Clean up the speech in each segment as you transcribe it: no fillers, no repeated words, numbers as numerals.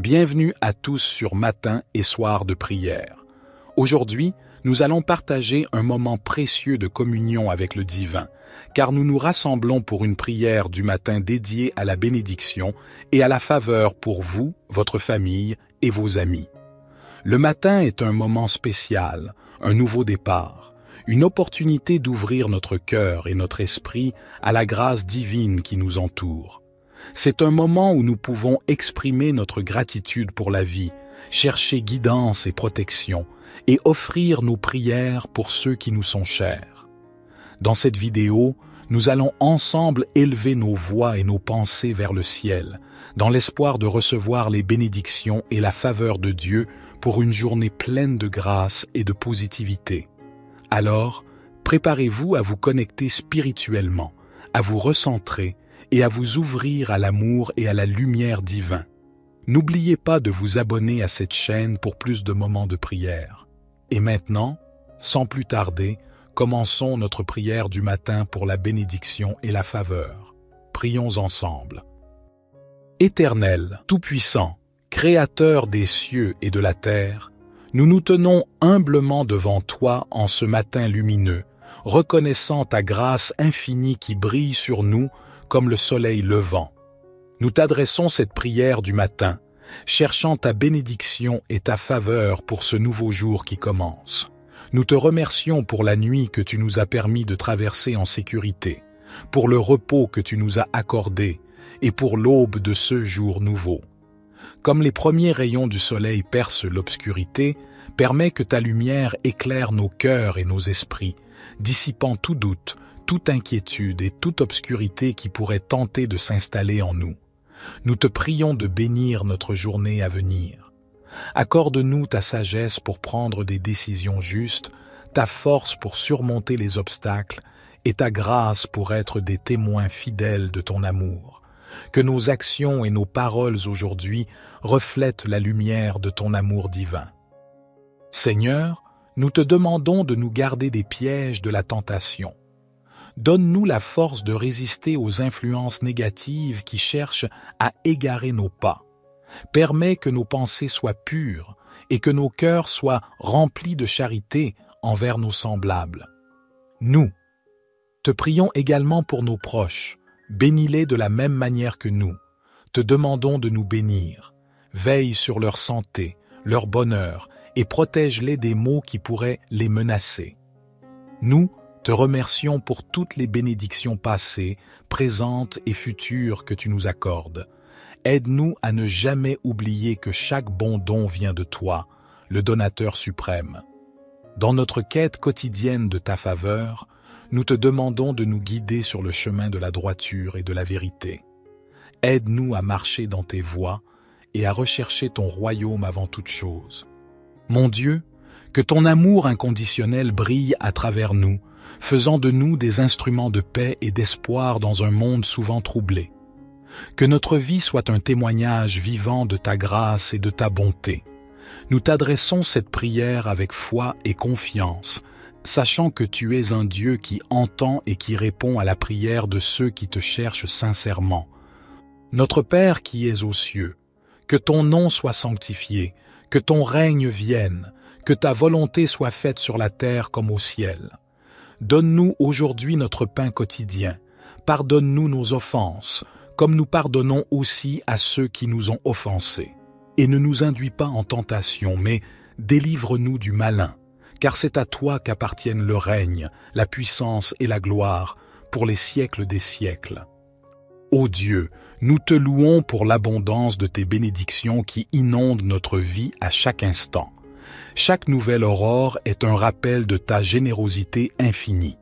Bienvenue à tous sur Matin et Soir de prière. Aujourd'hui, nous allons partager un moment précieux de communion avec le divin, car nous nous rassemblons pour une prière du matin dédiée à la bénédiction et à la faveur pour vous, votre famille et vos amis. Le matin est un moment spécial, un nouveau départ, une opportunité d'ouvrir notre cœur et notre esprit à la grâce divine qui nous entoure. C'est un moment où nous pouvons exprimer notre gratitude pour la vie, chercher guidance et protection, et offrir nos prières pour ceux qui nous sont chers. Dans cette vidéo, nous allons ensemble élever nos voix et nos pensées vers le ciel, dans l'espoir de recevoir les bénédictions et la faveur de Dieu pour une journée pleine de grâce et de positivité. Alors, préparez-vous à vous connecter spirituellement, à vous recentrer et à vous ouvrir à l'amour et à la lumière divin. N'oubliez pas de vous abonner à cette chaîne pour plus de moments de prière. Et maintenant, sans plus tarder, commençons notre prière du matin pour la bénédiction et la faveur. Prions ensemble. Éternel, Tout-Puissant, Créateur des cieux et de la terre, nous nous tenons humblement devant toi en ce matin lumineux, reconnaissant ta grâce infinie qui brille sur nous comme le soleil levant. Nous t'adressons cette prière du matin, cherchant ta bénédiction et ta faveur pour ce nouveau jour qui commence. Nous te remercions pour la nuit que tu nous as permis de traverser en sécurité, pour le repos que tu nous as accordé et pour l'aube de ce jour nouveau. Comme les premiers rayons du soleil percent l'obscurité, permets que ta lumière éclaire nos cœurs et nos esprits, dissipant tout doute, toute inquiétude et toute obscurité qui pourrait tenter de s'installer en nous. Nous te prions de bénir notre journée à venir. Accorde-nous ta sagesse pour prendre des décisions justes, ta force pour surmonter les obstacles et ta grâce pour être des témoins fidèles de ton amour. Que nos actions et nos paroles aujourd'hui reflètent la lumière de ton amour divin. Seigneur, nous te demandons de nous garder des pièges de la tentation. Donne-nous la force de résister aux influences négatives qui cherchent à égarer nos pas. Permets que nos pensées soient pures et que nos cœurs soient remplis de charité envers nos semblables. Nous te prions également pour nos proches. Bénis-les de la même manière que nous. Te demandons de nous bénir. Veille sur leur santé, leur bonheur et protège-les des maux qui pourraient les menacer. Nous te remercions pour toutes les bénédictions passées, présentes et futures que tu nous accordes. Aide-nous à ne jamais oublier que chaque bon don vient de toi, le donateur suprême. Dans notre quête quotidienne de ta faveur, nous te demandons de nous guider sur le chemin de la droiture et de la vérité. Aide-nous à marcher dans tes voies et à rechercher ton royaume avant toute chose. Mon Dieu, que ton amour inconditionnel brille à travers nous, faisant de nous des instruments de paix et d'espoir dans un monde souvent troublé. Que notre vie soit un témoignage vivant de ta grâce et de ta bonté. Nous t'adressons cette prière avec foi et confiance, sachant que tu es un Dieu qui entend et qui répond à la prière de ceux qui te cherchent sincèrement. Notre Père qui es aux cieux, que ton nom soit sanctifié, que ton règne vienne, que ta volonté soit faite sur la terre comme au ciel. Donne-nous aujourd'hui notre pain quotidien. Pardonne-nous nos offenses, comme nous pardonnons aussi à ceux qui nous ont offensés. Et ne nous induis pas en tentation, mais délivre-nous du malin, car c'est à toi qu'appartiennent le règne, la puissance et la gloire, pour les siècles des siècles. Ô Dieu, nous te louons pour l'abondance de tes bénédictions qui inondent notre vie à chaque instant. Chaque nouvelle aurore est un rappel de ta générosité infinie.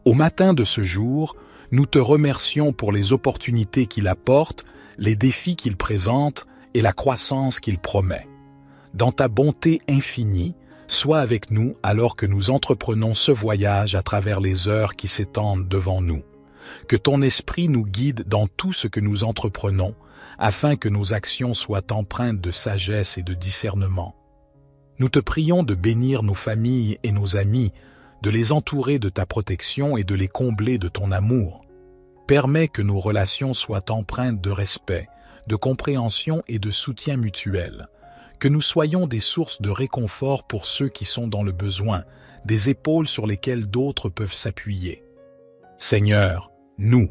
Au matin de ce jour, nous te remercions pour les opportunités qu'il apporte, les défis qu'il présente et la croissance qu'il promet. Dans ta bonté infinie, sois avec nous alors que nous entreprenons ce voyage à travers les heures qui s'étendent devant nous. Que ton esprit nous guide dans tout ce que nous entreprenons, afin que nos actions soient empreintes de sagesse et de discernement. Nous te prions de bénir nos familles et nos amis, de les entourer de ta protection et de les combler de ton amour. Permets que nos relations soient empreintes de respect, de compréhension et de soutien mutuel. Que nous soyons des sources de réconfort pour ceux qui sont dans le besoin, des épaules sur lesquelles d'autres peuvent s'appuyer. Seigneur, nous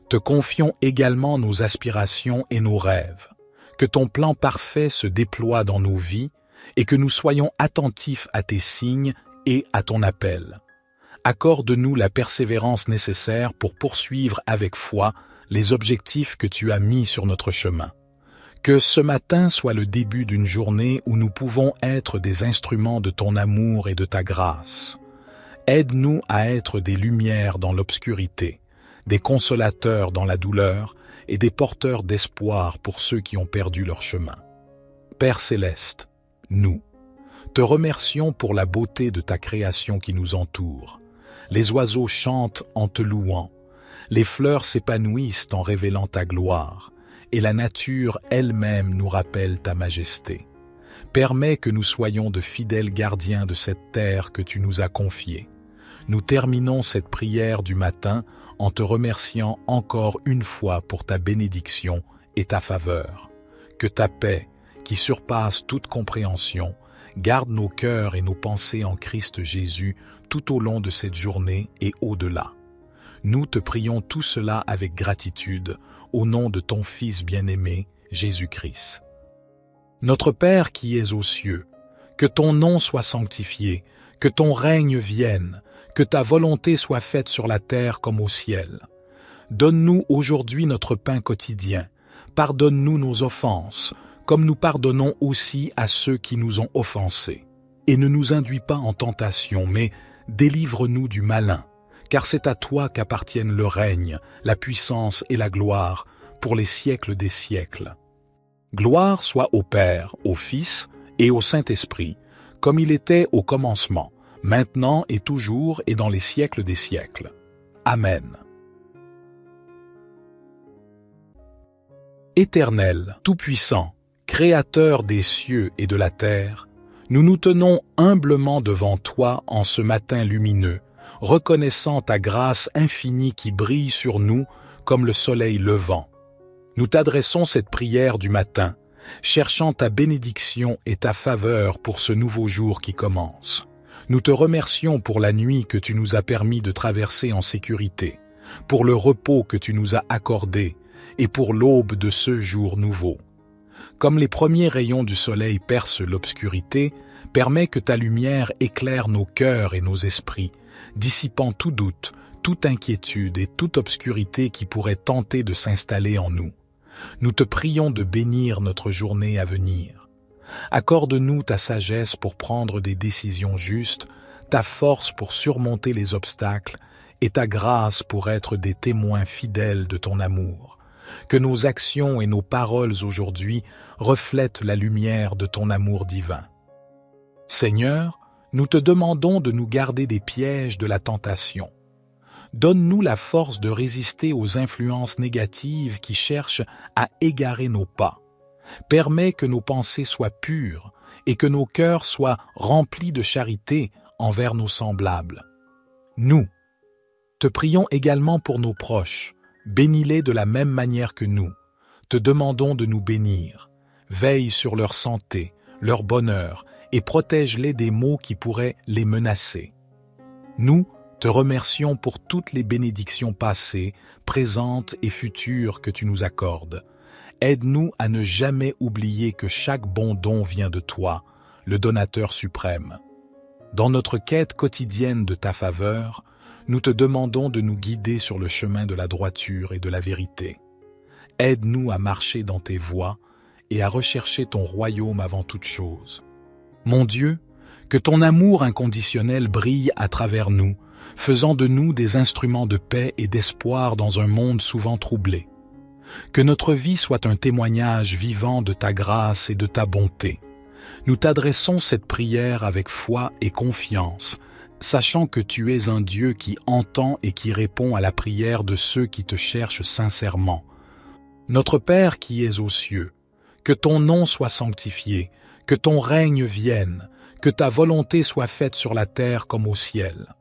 te confions également nos aspirations et nos rêves. Que ton plan parfait se déploie dans nos vies et que nous soyons attentifs à tes signes et à ton appel. Accorde-nous la persévérance nécessaire pour poursuivre avec foi les objectifs que tu as mis sur notre chemin. Que ce matin soit le début d'une journée où nous pouvons être des instruments de ton amour et de ta grâce. Aide-nous à être des lumières dans l'obscurité, des consolateurs dans la douleur et des porteurs d'espoir pour ceux qui ont perdu leur chemin. Père céleste, nous te remercions pour la beauté de ta création qui nous entoure. Les oiseaux chantent en te louant, les fleurs s'épanouissent en révélant ta gloire, et la nature elle-même nous rappelle ta majesté. Permets que nous soyons de fidèles gardiens de cette terre que tu nous as confiée. Nous terminons cette prière du matin en te remerciant encore une fois pour ta bénédiction et ta faveur. Que ta paix, qui surpasse toute compréhension, garde nos cœurs et nos pensées en Christ Jésus tout au long de cette journée et au-delà. Nous te prions tout cela avec gratitude, au nom de ton Fils bien-aimé, Jésus-Christ. Notre Père qui es aux cieux, que ton nom soit sanctifié, que ton règne vienne, que ta volonté soit faite sur la terre comme au ciel. Donne-nous aujourd'hui notre pain quotidien. Pardonne-nous nos offenses, comme nous pardonnons aussi à ceux qui nous ont offensés. Et ne nous induis pas en tentation, mais délivre-nous du malin, car c'est à toi qu'appartiennent le règne, la puissance et la gloire, pour les siècles des siècles. Gloire soit au Père, au Fils et au Saint-Esprit, comme il était au commencement, maintenant et toujours et dans les siècles des siècles. Amen. Éternel, Tout-Puissant, Créateur des cieux et de la terre, nous nous tenons humblement devant toi en ce matin lumineux, reconnaissant ta grâce infinie qui brille sur nous comme le soleil levant. Nous t'adressons cette prière du matin, cherchant ta bénédiction et ta faveur pour ce nouveau jour qui commence. Nous te remercions pour la nuit que tu nous as permis de traverser en sécurité, pour le repos que tu nous as accordé et pour l'aube de ce jour nouveau. Comme les premiers rayons du soleil percent l'obscurité, permets que ta lumière éclaire nos cœurs et nos esprits, dissipant tout doute, toute inquiétude et toute obscurité qui pourrait tenter de s'installer en nous. Nous te prions de bénir notre journée à venir. Accorde-nous ta sagesse pour prendre des décisions justes, ta force pour surmonter les obstacles et ta grâce pour être des témoins fidèles de ton amour. Que nos actions et nos paroles aujourd'hui reflètent la lumière de ton amour divin. Seigneur, nous te demandons de nous garder des pièges de la tentation. Donne-nous la force de résister aux influences négatives qui cherchent à égarer nos pas. Permets que nos pensées soient pures et que nos cœurs soient remplis de charité envers nos semblables. Nous te prions également pour nos proches. Bénis-les de la même manière que nous. Te demandons de nous bénir. Veille sur leur santé, leur bonheur et protège-les des maux qui pourraient les menacer. Nous te remercions pour toutes les bénédictions passées, présentes et futures que tu nous accordes. Aide-nous à ne jamais oublier que chaque bon don vient de toi, le donateur suprême. Dans notre quête quotidienne de ta faveur, nous te demandons de nous guider sur le chemin de la droiture et de la vérité. Aide-nous à marcher dans tes voies et à rechercher ton royaume avant toute chose. Mon Dieu, que ton amour inconditionnel brille à travers nous, faisant de nous des instruments de paix et d'espoir dans un monde souvent troublé. Que notre vie soit un témoignage vivant de ta grâce et de ta bonté. Nous t'adressons cette prière avec foi et confiance, sachant que tu es un Dieu qui entend et qui répond à la prière de ceux qui te cherchent sincèrement. Notre Père qui es aux cieux, que ton nom soit sanctifié, que ton règne vienne, que ta volonté soit faite sur la terre comme au ciel.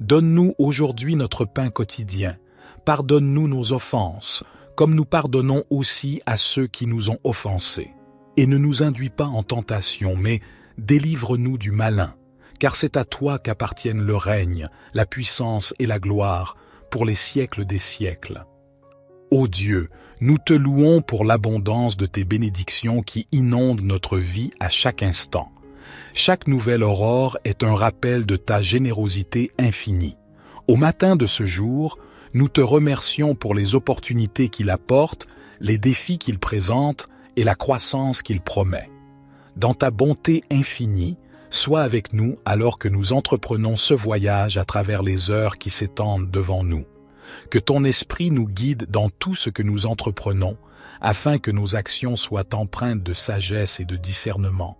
Donne-nous aujourd'hui notre pain quotidien, pardonne-nous nos offenses, comme nous pardonnons aussi à ceux qui nous ont offensés. Et ne nous induis pas en tentation, mais délivre-nous du malin, car c'est à toi qu'appartiennent le règne, la puissance et la gloire, pour les siècles des siècles. Ô Dieu, nous te louons pour l'abondance de tes bénédictions qui inondent notre vie à chaque instant. Chaque nouvelle aurore est un rappel de ta générosité infinie. Au matin de ce jour, nous te remercions pour les opportunités qu'il apporte, les défis qu'il présente et la croissance qu'il promet. Dans ta bonté infinie, sois avec nous alors que nous entreprenons ce voyage à travers les heures qui s'étendent devant nous. Que ton esprit nous guide dans tout ce que nous entreprenons, afin que nos actions soient empreintes de sagesse et de discernement.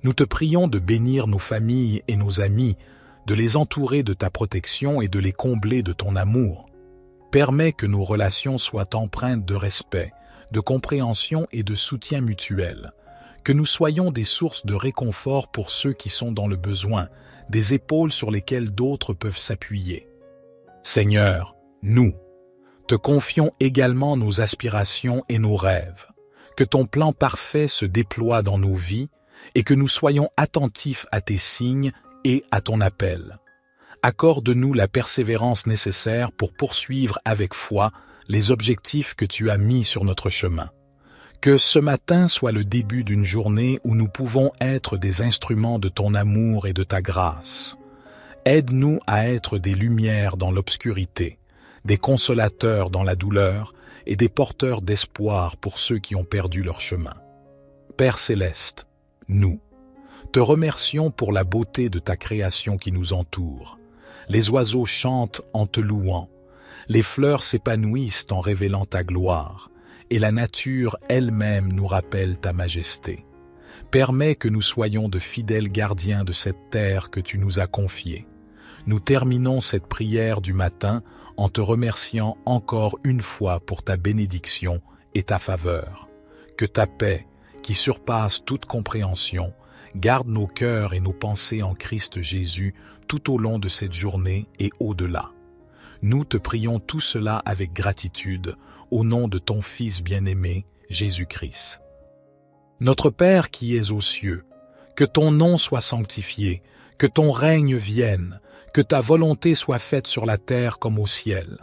Nous te prions de bénir nos familles et nos amis, de les entourer de ta protection et de les combler de ton amour. Permets que nos relations soient empreintes de respect, de compréhension et de soutien mutuel. Que nous soyons des sources de réconfort pour ceux qui sont dans le besoin, des épaules sur lesquelles d'autres peuvent s'appuyer. Seigneur, nous te confions également nos aspirations et nos rêves. Que ton plan parfait se déploie dans nos vies et que nous soyons attentifs à tes signes et à ton appel. Accorde-nous la persévérance nécessaire pour poursuivre avec foi les objectifs que tu as mis sur notre chemin. Que ce matin soit le début d'une journée où nous pouvons être des instruments de ton amour et de ta grâce. Aide-nous à être des lumières dans l'obscurité, des consolateurs dans la douleur et des porteurs d'espoir pour ceux qui ont perdu leur chemin. Père céleste, nous te remercions pour la beauté de ta création qui nous entoure. Les oiseaux chantent en te louant, les fleurs s'épanouissent en révélant ta gloire, et la nature elle-même nous rappelle ta majesté. Permets que nous soyons de fidèles gardiens de cette terre que tu nous as confiée. Nous terminons cette prière du matin en te remerciant encore une fois pour ta bénédiction et ta faveur. Que ta paix, qui surpasse toute compréhension, garde nos cœurs et nos pensées en Christ Jésus tout au long de cette journée et au-delà. Nous te prions tout cela avec gratitude, au nom de ton Fils bien-aimé, Jésus-Christ. Notre Père qui es aux cieux, que ton nom soit sanctifié, que ton règne vienne, que ta volonté soit faite sur la terre comme au ciel.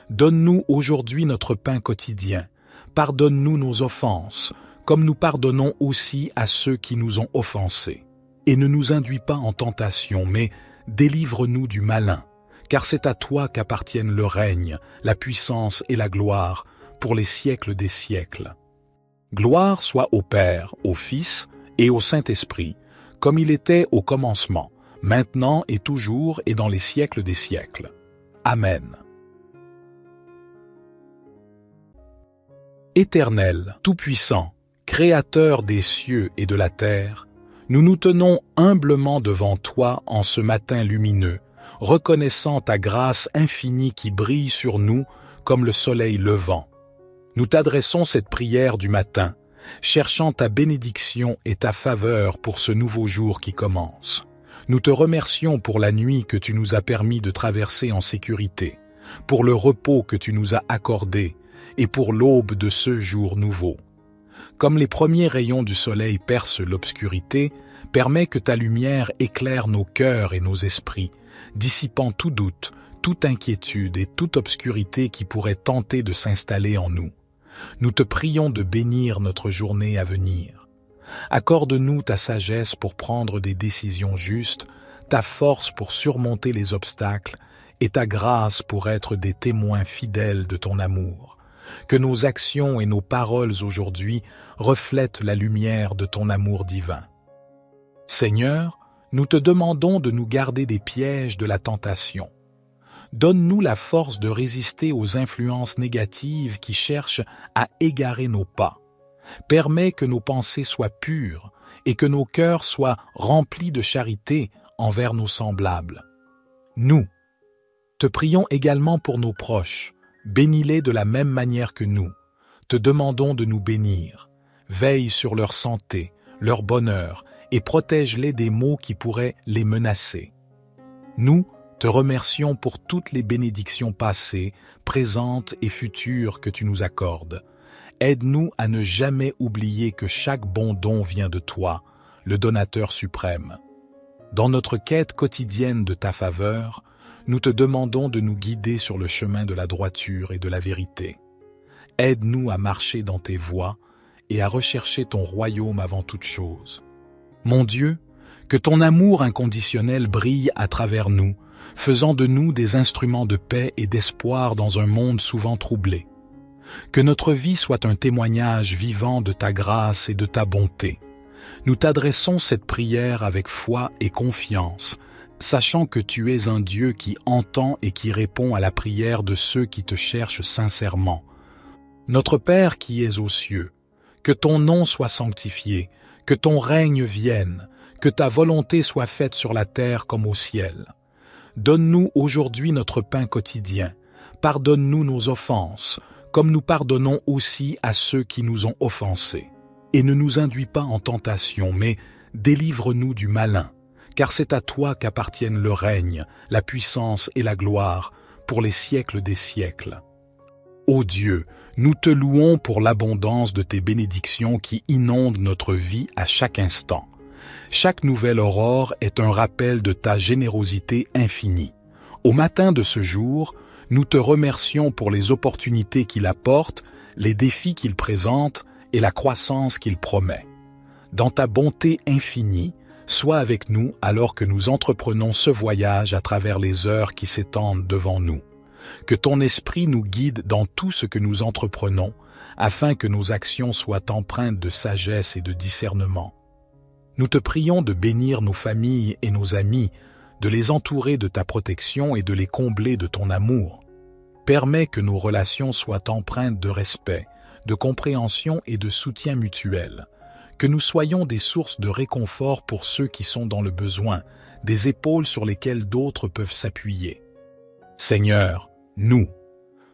Donne-nous aujourd'hui notre pain quotidien. Pardonne-nous nos offenses, comme nous pardonnons aussi à ceux qui nous ont offensés. Et ne nous induis pas en tentation, mais délivre-nous du malin, car c'est à toi qu'appartiennent le règne, la puissance et la gloire, pour les siècles des siècles. Gloire soit au Père, au Fils et au Saint-Esprit, comme il était au commencement, maintenant et toujours et dans les siècles des siècles. Amen. Éternel, Tout-Puissant, Créateur des cieux et de la terre, nous nous tenons humblement devant toi en ce matin lumineux, reconnaissant ta grâce infinie qui brille sur nous comme le soleil levant. Nous t'adressons cette prière du matin, cherchant ta bénédiction et ta faveur pour ce nouveau jour qui commence. Nous te remercions pour la nuit que tu nous as permis de traverser en sécurité, pour le repos que tu nous as accordé et pour l'aube de ce jour nouveau. Comme les premiers rayons du soleil percent l'obscurité, permets que ta lumière éclaire nos cœurs et nos esprits, dissipant tout doute, toute inquiétude et toute obscurité qui pourrait tenter de s'installer en nous. Nous te prions de bénir notre journée à venir. Accorde-nous ta sagesse pour prendre des décisions justes, ta force pour surmonter les obstacles et ta grâce pour être des témoins fidèles de ton amour. Que nos actions et nos paroles aujourd'hui reflètent la lumière de ton amour divin. Seigneur, nous te demandons de nous garder des pièges de la tentation. Donne-nous la force de résister aux influences négatives qui cherchent à égarer nos pas. Permets que nos pensées soient pures et que nos cœurs soient remplis de charité envers nos semblables. Nous te prions également pour nos proches. Bénis-les de la même manière que nous. Te demandons de nous bénir. Veille sur leur santé, leur bonheur et protège-les des maux qui pourraient les menacer. Nous te remercions pour toutes les bénédictions passées, présentes et futures que tu nous accordes. Aide-nous à ne jamais oublier que chaque bon don vient de toi, le donateur suprême. Dans notre quête quotidienne de ta faveur, nous te demandons de nous guider sur le chemin de la droiture et de la vérité. Aide-nous à marcher dans tes voies et à rechercher ton royaume avant toute chose. Mon Dieu, que ton amour inconditionnel brille à travers nous, faisant de nous des instruments de paix et d'espoir dans un monde souvent troublé. Que notre vie soit un témoignage vivant de ta grâce et de ta bonté. Nous t'adressons cette prière avec foi et confiance, sachant que tu es un Dieu qui entend et qui répond à la prière de ceux qui te cherchent sincèrement. Notre Père qui es aux cieux, que ton nom soit sanctifié, que ton règne vienne, que ta volonté soit faite sur la terre comme au ciel. Donne-nous aujourd'hui notre pain quotidien, pardonne-nous nos offenses, comme nous pardonnons aussi à ceux qui nous ont offensés. Et ne nous induis pas en tentation, mais délivre-nous du malin, car c'est à toi qu'appartiennent le règne, la puissance et la gloire, pour les siècles des siècles. Ô Dieu, nous te louons pour l'abondance de tes bénédictions qui inondent notre vie à chaque instant. Chaque nouvelle aurore est un rappel de ta générosité infinie. Au matin de ce jour, nous te remercions pour les opportunités qu'il apporte, les défis qu'il présente et la croissance qu'il promet. Dans ta bonté infinie, sois avec nous alors que nous entreprenons ce voyage à travers les heures qui s'étendent devant nous. Que ton esprit nous guide dans tout ce que nous entreprenons, afin que nos actions soient empreintes de sagesse et de discernement. Nous te prions de bénir nos familles et nos amis, de les entourer de ta protection et de les combler de ton amour. Permets que nos relations soient empreintes de respect, de compréhension et de soutien mutuel, que nous soyons des sources de réconfort pour ceux qui sont dans le besoin, des épaules sur lesquelles d'autres peuvent s'appuyer. Seigneur, nous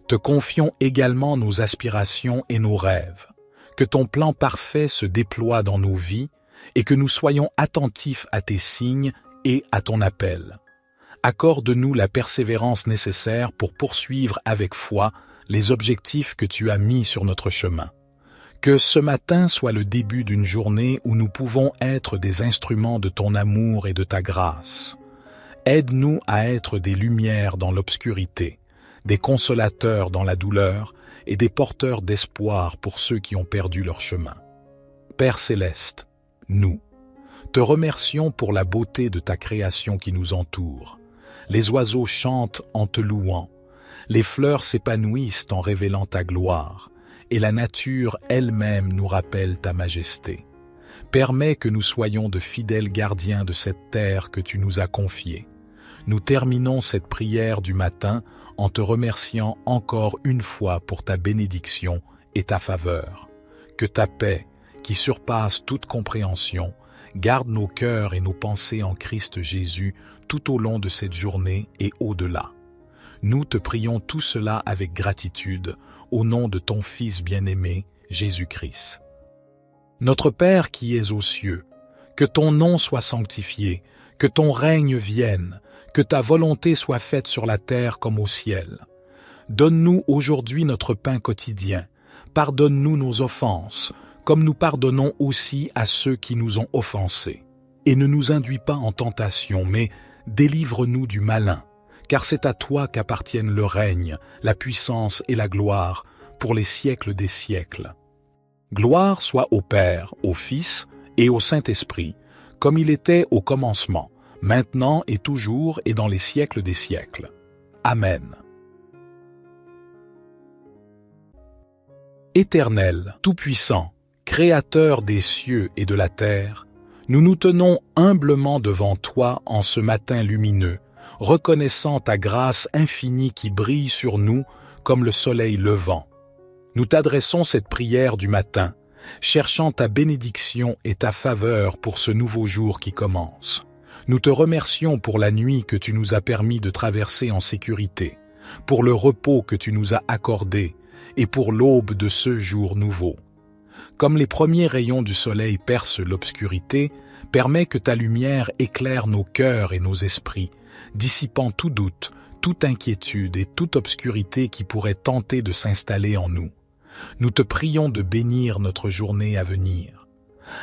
te confions également nos aspirations et nos rêves, que ton plan parfait se déploie dans nos vies et que nous soyons attentifs à tes signes et à ton appel. Accorde-nous la persévérance nécessaire pour poursuivre avec foi les objectifs que tu as mis sur notre chemin. Que ce matin soit le début d'une journée où nous pouvons être des instruments de ton amour et de ta grâce. Aide-nous à être des lumières dans l'obscurité, des consolateurs dans la douleur et des porteurs d'espoir pour ceux qui ont perdu leur chemin. Père céleste, nous te remercions pour la beauté de ta création qui nous entoure. Les oiseaux chantent en te louant, les fleurs s'épanouissent en révélant ta gloire, et la nature elle-même nous rappelle ta majesté. Permets que nous soyons de fidèles gardiens de cette terre que tu nous as confiée. Nous terminons cette prière du matin en te remerciant encore une fois pour ta bénédiction et ta faveur. Que ta paix, qui surpasse toute compréhension, garde nos cœurs et nos pensées en Christ Jésus tout au long de cette journée et au-delà. Nous te prions tout cela avec gratitude, au nom de ton Fils bien-aimé, Jésus-Christ. Notre Père qui es aux cieux, que ton nom soit sanctifié, que ton règne vienne, que ta volonté soit faite sur la terre comme au ciel. Donne-nous aujourd'hui notre pain quotidien, pardonne-nous nos offenses, comme nous pardonnons aussi à ceux qui nous ont offensés. Et ne nous induis pas en tentation, mais délivre-nous du malin, car c'est à toi qu'appartiennent le règne, la puissance et la gloire, pour les siècles des siècles. Gloire soit au Père, au Fils et au Saint-Esprit, comme il était au commencement, maintenant et toujours et dans les siècles des siècles. Amen. Éternel, Tout-Puissant, Créateur des cieux et de la terre, nous nous tenons humblement devant toi en ce matin lumineux, reconnaissant ta grâce infinie qui brille sur nous comme le soleil levant. Nous t'adressons cette prière du matin, cherchant ta bénédiction et ta faveur pour ce nouveau jour qui commence. Nous te remercions pour la nuit que tu nous as permis de traverser en sécurité, pour le repos que tu nous as accordé et pour l'aube de ce jour nouveau. Comme les premiers rayons du soleil percent l'obscurité, permets que ta lumière éclaire nos cœurs et nos esprits, dissipant tout doute, toute inquiétude et toute obscurité qui pourrait tenter de s'installer en nous. Nous te prions de bénir notre journée à venir.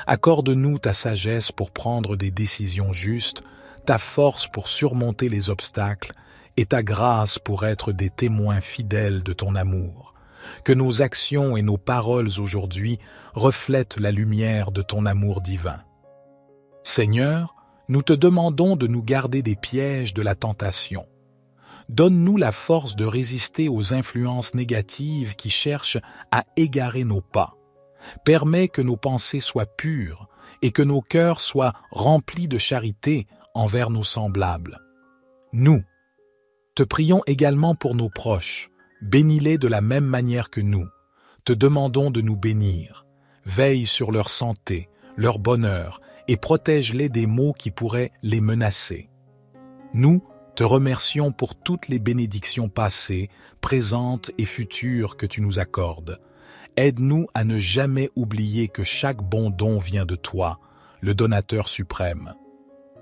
Accorde-nous ta sagesse pour prendre des décisions justes, ta force pour surmonter les obstacles et ta grâce pour être des témoins fidèles de ton amour. Que nos actions et nos paroles aujourd'hui reflètent la lumière de ton amour divin. Seigneur, nous te demandons de nous garder des pièges de la tentation. Donne-nous la force de résister aux influences négatives qui cherchent à égarer nos pas. Permets que nos pensées soient pures et que nos cœurs soient remplis de charité envers nos semblables. Nous te prions également pour nos proches. Bénis-les de la même manière que nous. Te demandons de nous bénir. Veille sur leur santé, leur bonheur et protège-les des maux qui pourraient les menacer. Nous te remercions pour toutes les bénédictions passées, présentes et futures que tu nous accordes. Aide-nous à ne jamais oublier que chaque bon don vient de toi, le donateur suprême.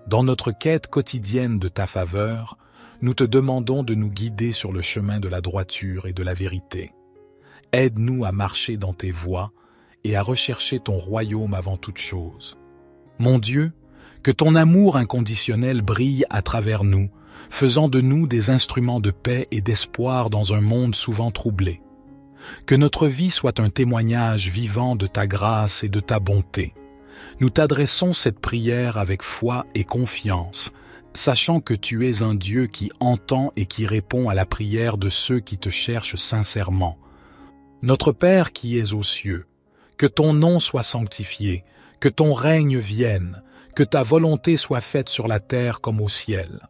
Dans notre quête quotidienne de ta faveur, nous te demandons de nous guider sur le chemin de la droiture et de la vérité. Aide-nous à marcher dans tes voies et à rechercher ton royaume avant toute chose. Mon Dieu, que ton amour inconditionnel brille à travers nous, faisant de nous des instruments de paix et d'espoir dans un monde souvent troublé. Que notre vie soit un témoignage vivant de ta grâce et de ta bonté. Nous t'adressons cette prière avec foi et confiance, sachant que tu es un Dieu qui entend et qui répond à la prière de ceux qui te cherchent sincèrement. Notre Père qui es aux cieux, que ton nom soit sanctifié, que ton règne vienne, que ta volonté soit faite sur la terre comme au ciel.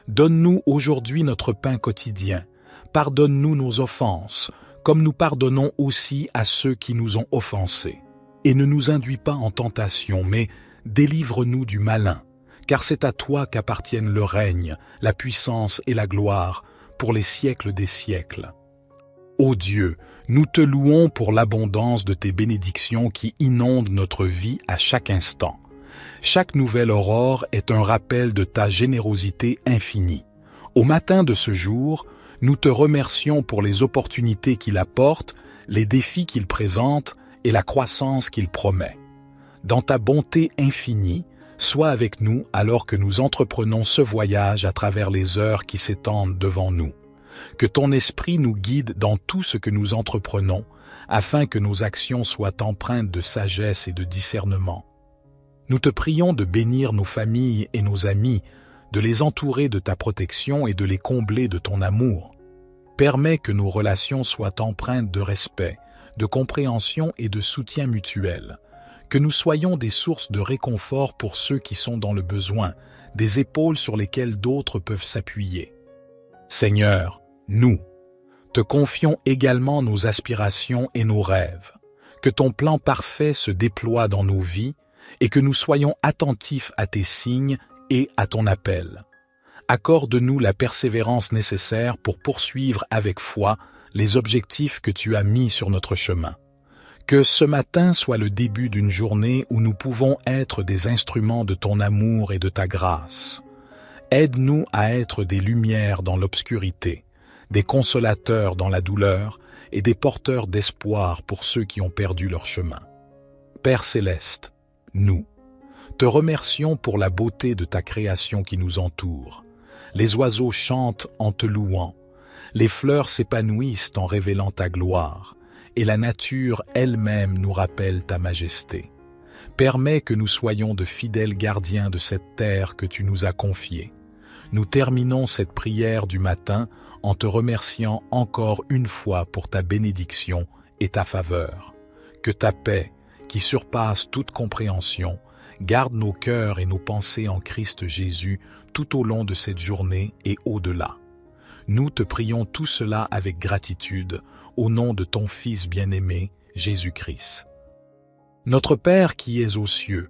Donne-nous aujourd'hui notre pain quotidien. Pardonne-nous nos offenses, comme nous pardonnons aussi à ceux qui nous ont offensés. Et ne nous induis pas en tentation, mais délivre-nous du malin, car c'est à toi qu'appartiennent le règne, la puissance et la gloire, pour les siècles des siècles. Ô Dieu, nous te louons pour l'abondance de tes bénédictions qui inondent notre vie à chaque instant. Chaque nouvelle aurore est un rappel de ta générosité infinie. Au matin de ce jour, nous te remercions pour les opportunités qu'il apporte, les défis qu'il présente et la croissance qu'il promet. Dans ta bonté infinie, sois avec nous alors que nous entreprenons ce voyage à travers les heures qui s'étendent devant nous. Que ton esprit nous guide dans tout ce que nous entreprenons, afin que nos actions soient empreintes de sagesse et de discernement. Nous te prions de bénir nos familles et nos amis, de les entourer de ta protection et de les combler de ton amour. Permets que nos relations soient empreintes de respect, de compréhension et de soutien mutuel. Que nous soyons des sources de réconfort pour ceux qui sont dans le besoin, des épaules sur lesquelles d'autres peuvent s'appuyer. Seigneur, nous te confions également nos aspirations et nos rêves. Que ton plan parfait se déploie dans nos vies et que nous soyons attentifs à tes signes et à ton appel. Accorde-nous la persévérance nécessaire pour poursuivre avec foi les objectifs que tu as mis sur notre chemin. Que ce matin soit le début d'une journée où nous pouvons être des instruments de ton amour et de ta grâce. Aide-nous à être des lumières dans l'obscurité, des consolateurs dans la douleur et des porteurs d'espoir pour ceux qui ont perdu leur chemin. Père céleste, nous te remercions pour la beauté de ta création qui nous entoure. Les oiseaux chantent en te louant, les fleurs s'épanouissent en révélant ta gloire, et la nature elle-même nous rappelle ta majesté. Permets que nous soyons de fidèles gardiens de cette terre que tu nous as confiée. Nous terminons cette prière du matin en te remerciant encore une fois pour ta bénédiction et ta faveur. Que ta paix, qui surpasse toute compréhension, garde nos cœurs et nos pensées en Christ Jésus tout au long de cette journée et au-delà. Nous te prions tout cela avec gratitude, au nom de ton Fils bien-aimé, Jésus-Christ. Notre Père qui es aux cieux,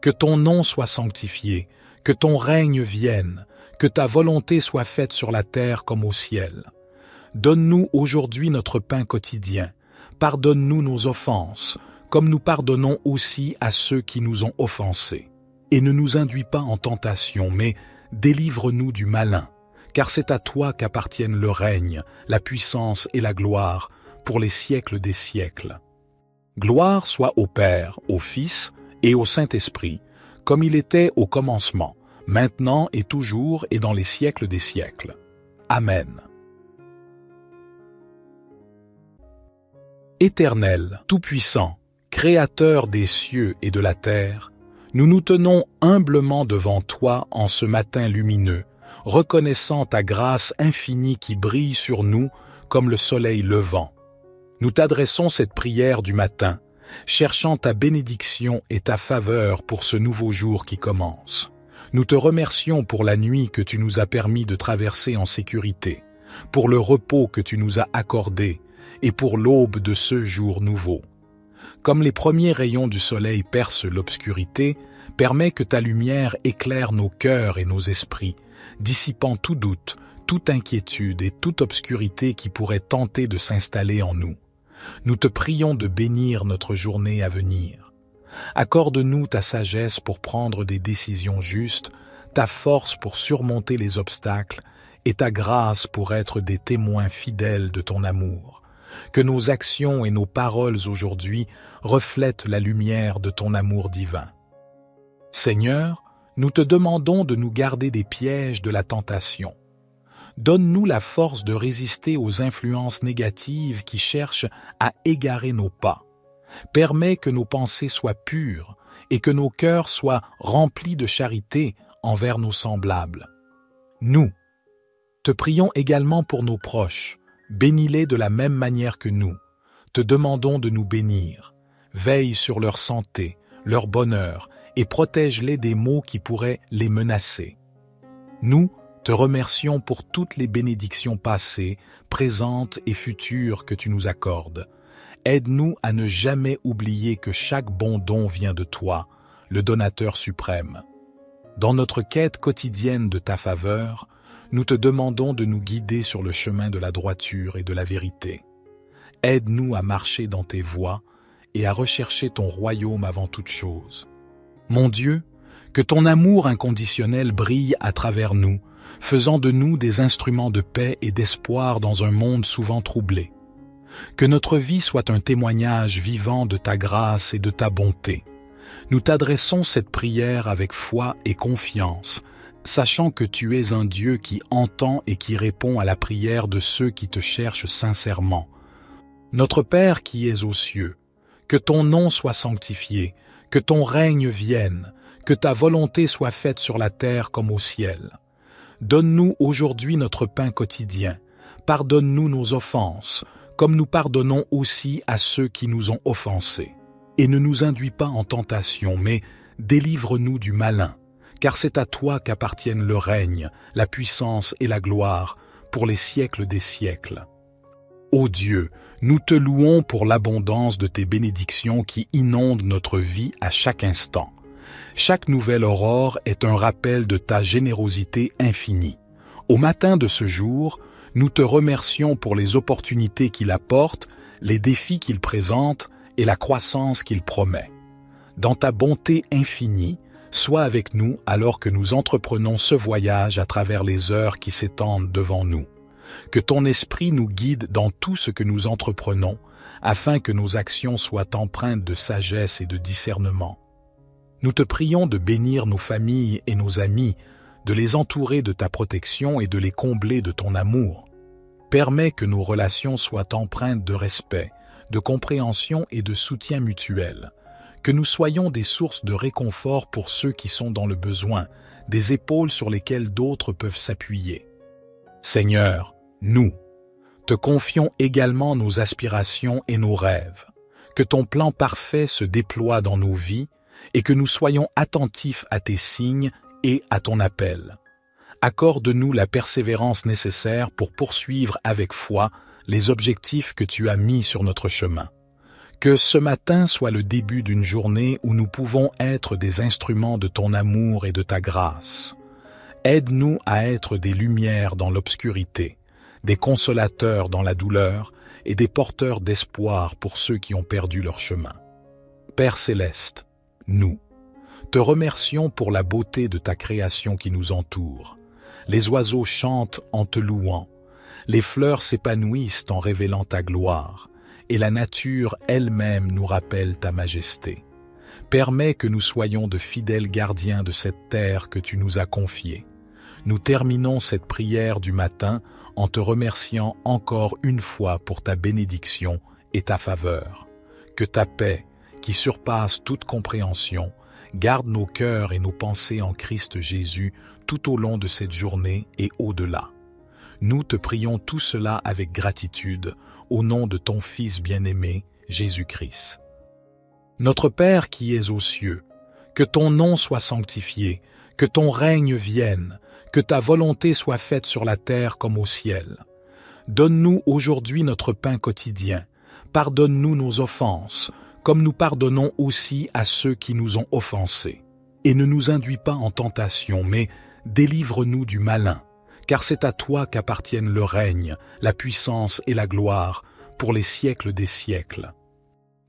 que ton nom soit sanctifié, que ton règne vienne, que ta volonté soit faite sur la terre comme au ciel. Donne-nous aujourd'hui notre pain quotidien. Pardonne-nous nos offenses, comme nous pardonnons aussi à ceux qui nous ont offensés. Et ne nous induis pas en tentation, mais délivre-nous du malin, car c'est à toi qu'appartiennent le règne, la puissance et la gloire, pour les siècles des siècles. Gloire soit au Père, au Fils et au Saint-Esprit, comme il était au commencement, maintenant et toujours et dans les siècles des siècles. Amen. Éternel, Tout-Puissant, Créateur des cieux et de la terre, nous nous tenons humblement devant toi en ce matin lumineux, reconnaissant ta grâce infinie qui brille sur nous comme le soleil levant. Nous t'adressons cette prière du matin, cherchant ta bénédiction et ta faveur pour ce nouveau jour qui commence. Nous te remercions pour la nuit que tu nous as permis de traverser en sécurité, pour le repos que tu nous as accordé et pour l'aube de ce jour nouveau. Comme les premiers rayons du soleil percent l'obscurité, permets que ta lumière éclaire nos cœurs et nos esprits, dissipant tout doute, toute inquiétude et toute obscurité qui pourrait tenter de s'installer en nous. Nous te prions de bénir notre journée à venir. Accorde-nous ta sagesse pour prendre des décisions justes, ta force pour surmonter les obstacles et ta grâce pour être des témoins fidèles de ton amour. Que nos actions et nos paroles aujourd'hui reflètent la lumière de ton amour divin. Seigneur, nous te demandons de nous garder des pièges de la tentation. Donne-nous la force de résister aux influences négatives qui cherchent à égarer nos pas. Permets que nos pensées soient pures et que nos cœurs soient remplis de charité envers nos semblables. Nous te prions également pour nos proches. Bénis-les de la même manière que nous. Te demandons de nous bénir. Veille sur leur santé, leur bonheur et protège-les des maux qui pourraient les menacer. Nous te remercions pour toutes les bénédictions passées, présentes et futures que tu nous accordes. Aide-nous à ne jamais oublier que chaque bon don vient de toi, le donateur suprême. Dans notre quête quotidienne de ta faveur, nous te demandons de nous guider sur le chemin de la droiture et de la vérité. Aide-nous à marcher dans tes voies et à rechercher ton royaume avant toute chose. Mon Dieu, que ton amour inconditionnel brille à travers nous, faisant de nous des instruments de paix et d'espoir dans un monde souvent troublé. Que notre vie soit un témoignage vivant de ta grâce et de ta bonté. Nous t'adressons cette prière avec foi et confiance, sachant que tu es un Dieu qui entend et qui répond à la prière de ceux qui te cherchent sincèrement. Notre Père qui es aux cieux, que ton nom soit sanctifié, que ton règne vienne, que ta volonté soit faite sur la terre comme au ciel. Donne-nous aujourd'hui notre pain quotidien. Pardonne-nous nos offenses, comme nous pardonnons aussi à ceux qui nous ont offensés. Et ne nous induis pas en tentation, mais délivre-nous du malin, car c'est à toi qu'appartiennent le règne, la puissance et la gloire, pour les siècles des siècles. Ô Dieu, nous te louons pour l'abondance de tes bénédictions qui inondent notre vie à chaque instant. Chaque nouvelle aurore est un rappel de ta générosité infinie. Au matin de ce jour, nous te remercions pour les opportunités qu'il apporte, les défis qu'il présente et la croissance qu'il promet. Dans ta bonté infinie, sois avec nous alors que nous entreprenons ce voyage à travers les heures qui s'étendent devant nous. Que ton esprit nous guide dans tout ce que nous entreprenons, afin que nos actions soient empreintes de sagesse et de discernement. Nous te prions de bénir nos familles et nos amis, de les entourer de ta protection et de les combler de ton amour. Permets que nos relations soient empreintes de respect, de compréhension et de soutien mutuel, que nous soyons des sources de réconfort pour ceux qui sont dans le besoin, des épaules sur lesquelles d'autres peuvent s'appuyer. Seigneur, nous te confions également nos aspirations et nos rêves, que ton plan parfait se déploie dans nos vies et que nous soyons attentifs à tes signes et à ton appel. Accorde-nous la persévérance nécessaire pour poursuivre avec foi les objectifs que tu as mis sur notre chemin. Que ce matin soit le début d'une journée où nous pouvons être des instruments de ton amour et de ta grâce. Aide-nous à être des lumières dans l'obscurité, des consolateurs dans la douleur et des porteurs d'espoir pour ceux qui ont perdu leur chemin. Père céleste, nous te remercions pour la beauté de ta création qui nous entoure. Les oiseaux chantent en te louant, les fleurs s'épanouissent en révélant ta gloire, et la nature elle-même nous rappelle ta majesté. Permets que nous soyons de fidèles gardiens de cette terre que tu nous as confiée. Nous terminons cette prière du matin en te remerciant encore une fois pour ta bénédiction et ta faveur. Que ta paix, qui surpasse toute compréhension, garde nos cœurs et nos pensées en Christ Jésus tout au long de cette journée et au-delà. Nous te prions tout cela avec gratitude, au nom de ton Fils bien-aimé, Jésus-Christ. Notre Père qui es aux cieux, que ton nom soit sanctifié, que ton règne vienne, que ta volonté soit faite sur la terre comme au ciel. Donne-nous aujourd'hui notre pain quotidien. Pardonne-nous nos offenses, comme nous pardonnons aussi à ceux qui nous ont offensés. Et ne nous induis pas en tentation, mais délivre-nous du malin, car c'est à toi qu'appartiennent le règne, la puissance et la gloire, pour les siècles des siècles.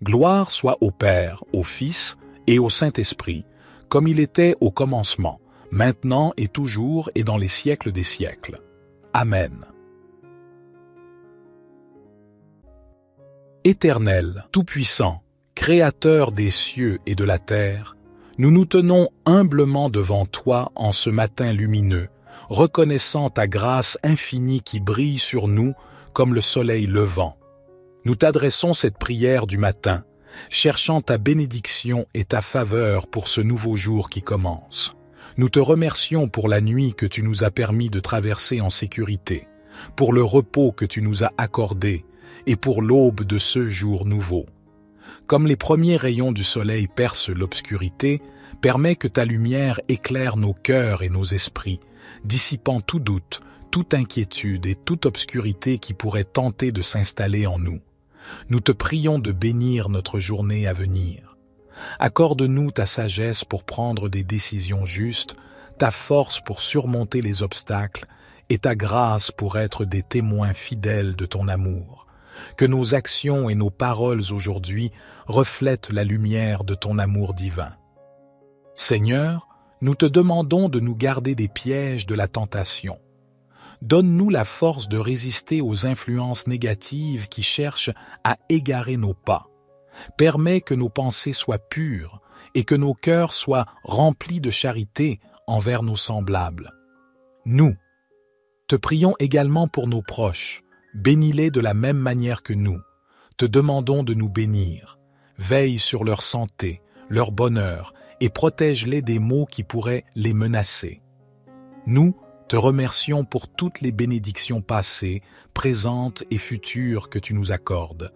Gloire soit au Père, au Fils et au Saint-Esprit, comme il était au commencement, maintenant et toujours et dans les siècles des siècles. Amen. Éternel, Tout-Puissant, Créateur des cieux et de la terre, nous nous tenons humblement devant toi en ce matin lumineux, reconnaissant ta grâce infinie qui brille sur nous comme le soleil levant. Nous t'adressons cette prière du matin, cherchant ta bénédiction et ta faveur pour ce nouveau jour qui commence. Nous te remercions pour la nuit que tu nous as permis de traverser en sécurité, pour le repos que tu nous as accordé et pour l'aube de ce jour nouveau. Comme les premiers rayons du soleil percent l'obscurité, permets que ta lumière éclaire nos cœurs et nos esprits, dissipant tout doute, toute inquiétude et toute obscurité qui pourrait tenter de s'installer en nous. Nous te prions de bénir notre journée à venir. Accorde-nous ta sagesse pour prendre des décisions justes, ta force pour surmonter les obstacles et ta grâce pour être des témoins fidèles de ton amour. Que nos actions et nos paroles aujourd'hui reflètent la lumière de ton amour divin. Seigneur, nous te demandons de nous garder des pièges de la tentation. Donne-nous la force de résister aux influences négatives qui cherchent à égarer nos pas. Permets que nos pensées soient pures et que nos cœurs soient remplis de charité envers nos semblables. Nous te prions également pour nos proches. Bénis-les de la même manière que nous. Te demandons de nous bénir. Veille sur leur santé, leur bonheur et protège-les des maux qui pourraient les menacer. Nous te remercions pour toutes les bénédictions passées, présentes et futures que tu nous accordes.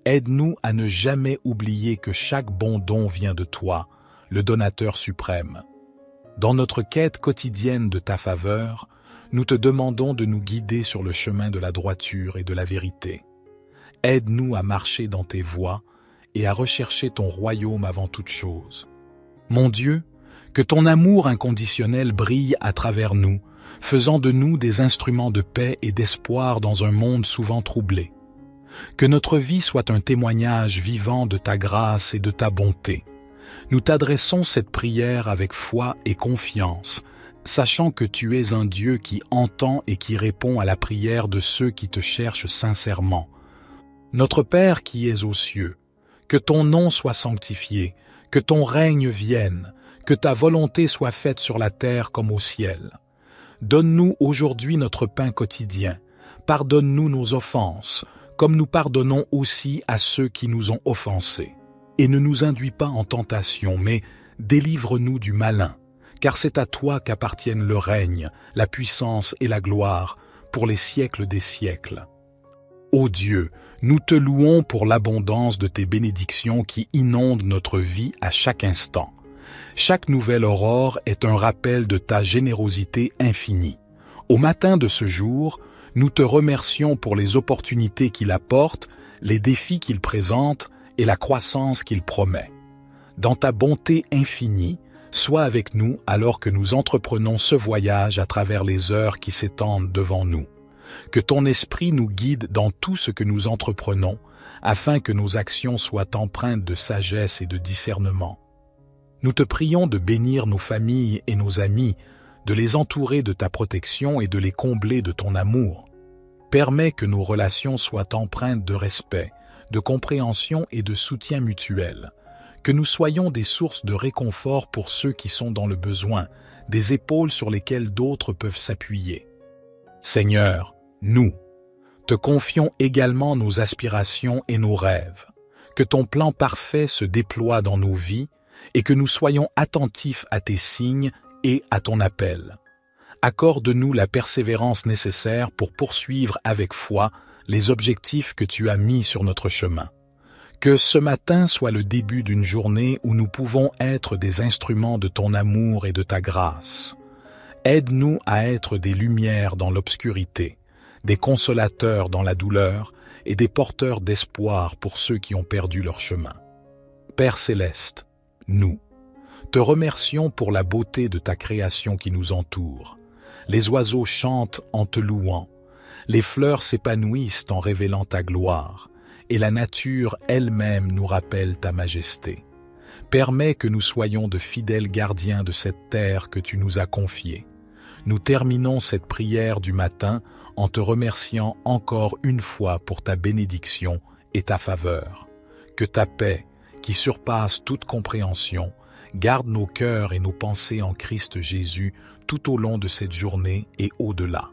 Aide-nous à ne jamais oublier que chaque bon don vient de toi, le donateur suprême. Dans notre quête quotidienne de ta faveur, nous te demandons de nous guider sur le chemin de la droiture et de la vérité. Aide-nous à marcher dans tes voies et à rechercher ton royaume avant toute chose. Mon Dieu, que ton amour inconditionnel brille à travers nous, faisant de nous des instruments de paix et d'espoir dans un monde souvent troublé. Que notre vie soit un témoignage vivant de ta grâce et de ta bonté. Nous t'adressons cette prière avec foi et confiance, sachant que tu es un Dieu qui entend et qui répond à la prière de ceux qui te cherchent sincèrement. Notre Père qui es aux cieux, que ton nom soit sanctifié, que ton règne vienne, que ta volonté soit faite sur la terre comme au ciel. Donne-nous aujourd'hui notre pain quotidien. Pardonne-nous nos offenses, comme nous pardonnons aussi à ceux qui nous ont offensés. Et ne nous induis pas en tentation, mais délivre-nous du malin, car c'est à toi qu'appartiennent le règne, la puissance et la gloire, pour les siècles des siècles. Ô Dieu, nous te louons pour l'abondance de tes bénédictions qui inondent notre vie à chaque instant. Chaque nouvelle aurore est un rappel de ta générosité infinie. Au matin de ce jour, nous te remercions pour les opportunités qu'il apporte, les défis qu'il présente et la croissance qu'il promet. Dans ta bonté infinie, sois avec nous alors que nous entreprenons ce voyage à travers les heures qui s'étendent devant nous. Que ton esprit nous guide dans tout ce que nous entreprenons, afin que nos actions soient empreintes de sagesse et de discernement. Nous te prions de bénir nos familles et nos amis, de les entourer de ta protection et de les combler de ton amour. Permets que nos relations soient empreintes de respect, de compréhension et de soutien mutuel, que nous soyons des sources de réconfort pour ceux qui sont dans le besoin, des épaules sur lesquelles d'autres peuvent s'appuyer. Seigneur, nous te confions également nos aspirations et nos rêves, que ton plan parfait se déploie dans nos vies et que nous soyons attentifs à tes signes et à ton appel. Accorde-nous la persévérance nécessaire pour poursuivre avec foi les objectifs que tu as mis sur notre chemin. Que ce matin soit le début d'une journée où nous pouvons être des instruments de ton amour et de ta grâce. Aide-nous à être des lumières dans l'obscurité, des consolateurs dans la douleur et des porteurs d'espoir pour ceux qui ont perdu leur chemin. Père céleste, nous te remercions pour la beauté de ta création qui nous entoure. Les oiseaux chantent en te louant, les fleurs s'épanouissent en révélant ta gloire, et la nature elle-même nous rappelle ta majesté. Permets que nous soyons de fidèles gardiens de cette terre que tu nous as confiée. Nous terminons cette prière du matin en te remerciant encore une fois pour ta bénédiction et ta faveur. Que ta paix, qui surpasse toute compréhension, garde nos cœurs et nos pensées en Christ Jésus tout au long de cette journée et au-delà.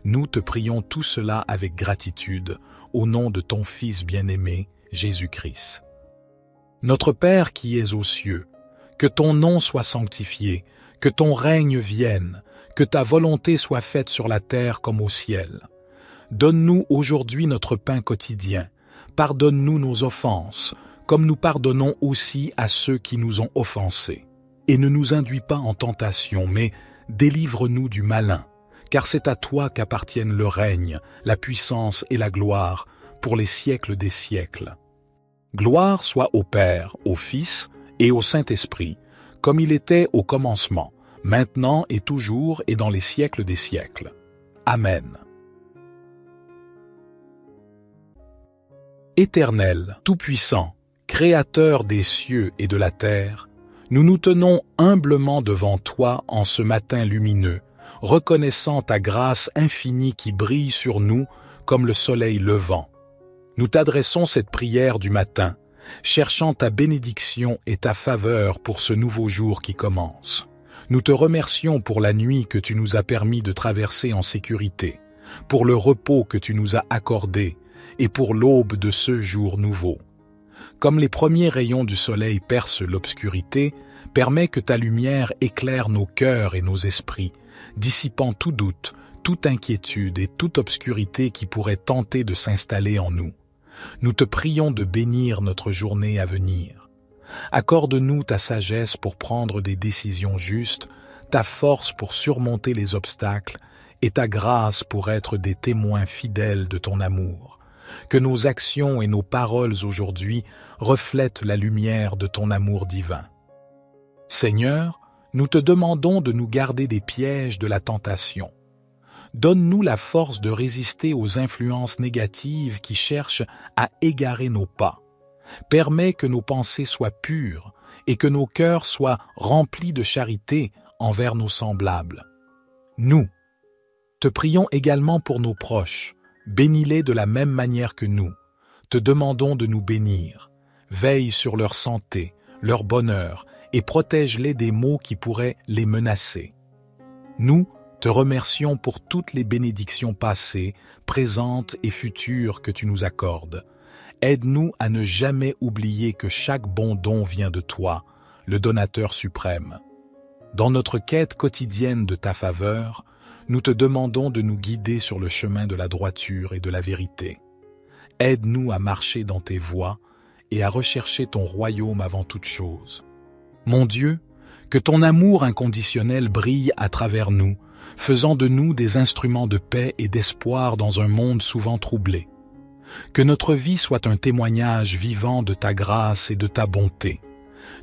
Nous te prions tout cela avec gratitude, au nom de ton Fils bien-aimé, Jésus-Christ. Notre Père qui es aux cieux, que ton nom soit sanctifié, que ton règne vienne, que ta volonté soit faite sur la terre comme au ciel. Donne-nous aujourd'hui notre pain quotidien. Pardonne-nous nos offenses, comme nous pardonnons aussi à ceux qui nous ont offensés. Et ne nous induis pas en tentation, mais délivre-nous du malin, car c'est à toi qu'appartiennent le règne, la puissance et la gloire, pour les siècles des siècles. Gloire soit au Père, au Fils et au Saint-Esprit, comme il était au commencement, maintenant et toujours et dans les siècles des siècles. Amen. Éternel, Tout-Puissant, Créateur des cieux et de la terre, nous nous tenons humblement devant toi en ce matin lumineux, reconnaissant ta grâce infinie qui brille sur nous comme le soleil levant. Nous t'adressons cette prière du matin, cherchant ta bénédiction et ta faveur pour ce nouveau jour qui commence. Nous te remercions pour la nuit que tu nous as permis de traverser en sécurité, pour le repos que tu nous as accordé et pour l'aube de ce jour nouveau. Comme les premiers rayons du soleil percent l'obscurité, permets que ta lumière éclaire nos cœurs et nos esprits, dissipant tout doute, toute inquiétude et toute obscurité qui pourrait tenter de s'installer en nous. Nous te prions de bénir notre journée à venir. Accorde-nous ta sagesse pour prendre des décisions justes, ta force pour surmonter les obstacles et ta grâce pour être des témoins fidèles de ton amour. Que nos actions et nos paroles aujourd'hui reflètent la lumière de ton amour divin. Seigneur, nous te demandons de nous garder des pièges de la tentation. Donne-nous la force de résister aux influences négatives qui cherchent à égarer nos pas. Permets que nos pensées soient pures et que nos cœurs soient remplis de charité envers nos semblables. Nous te prions également pour nos proches. Bénis-les de la même manière que nous. Te demandons de nous bénir. Veille sur leur santé, leur bonheur et protège-les des maux qui pourraient les menacer. Nous te remercions pour toutes les bénédictions passées, présentes et futures que tu nous accordes. Aide-nous à ne jamais oublier que chaque bon don vient de toi, le donateur suprême. Dans notre quête quotidienne de ta faveur, nous te demandons de nous guider sur le chemin de la droiture et de la vérité. Aide-nous à marcher dans tes voies et à rechercher ton royaume avant toute chose. Mon Dieu, que ton amour inconditionnel brille à travers nous, faisant de nous des instruments de paix et d'espoir dans un monde souvent troublé. Que notre vie soit un témoignage vivant de ta grâce et de ta bonté.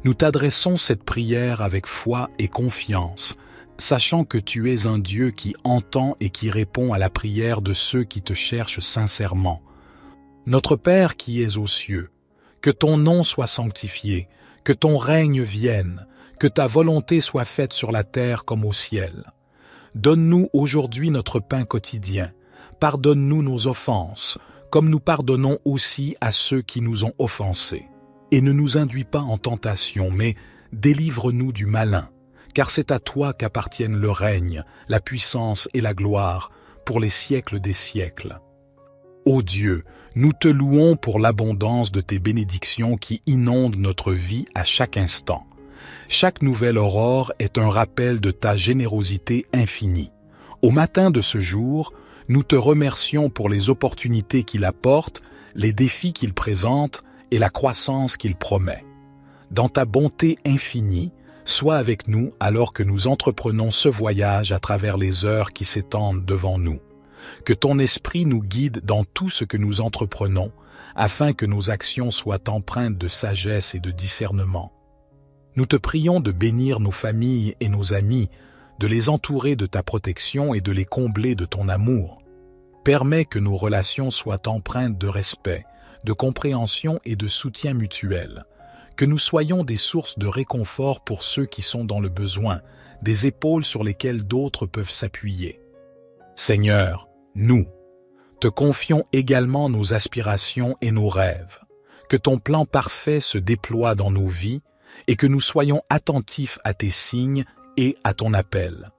Nous t'adressons cette prière avec foi et confiance, sachant que tu es un Dieu qui entend et qui répond à la prière de ceux qui te cherchent sincèrement. Notre Père qui es aux cieux, que ton nom soit sanctifié, que ton règne vienne, que ta volonté soit faite sur la terre comme au ciel. Donne-nous aujourd'hui notre pain quotidien. Pardonne-nous nos offenses, comme nous pardonnons aussi à ceux qui nous ont offensés. Et ne nous induis pas en tentation, mais délivre-nous du malin, car c'est à toi qu'appartiennent le règne, la puissance et la gloire, pour les siècles des siècles. Ô Dieu, nous te louons pour l'abondance de tes bénédictions qui inondent notre vie à chaque instant. Chaque nouvelle aurore est un rappel de ta générosité infinie. Au matin de ce jour, nous te remercions pour les opportunités qu'il apporte, les défis qu'il présente et la croissance qu'il promet. Dans ta bonté infinie, sois avec nous alors que nous entreprenons ce voyage à travers les heures qui s'étendent devant nous. Que ton esprit nous guide dans tout ce que nous entreprenons, afin que nos actions soient empreintes de sagesse et de discernement. Nous te prions de bénir nos familles et nos amis, de les entourer de ta protection et de les combler de ton amour. Permets que nos relations soient empreintes de respect, de compréhension et de soutien mutuel. Que nous soyons des sources de réconfort pour ceux qui sont dans le besoin, des épaules sur lesquelles d'autres peuvent s'appuyer. Seigneur, nous te confions également nos aspirations et nos rêves. Que ton plan parfait se déploie dans nos vies et que nous soyons attentifs à tes signes et à ton appel.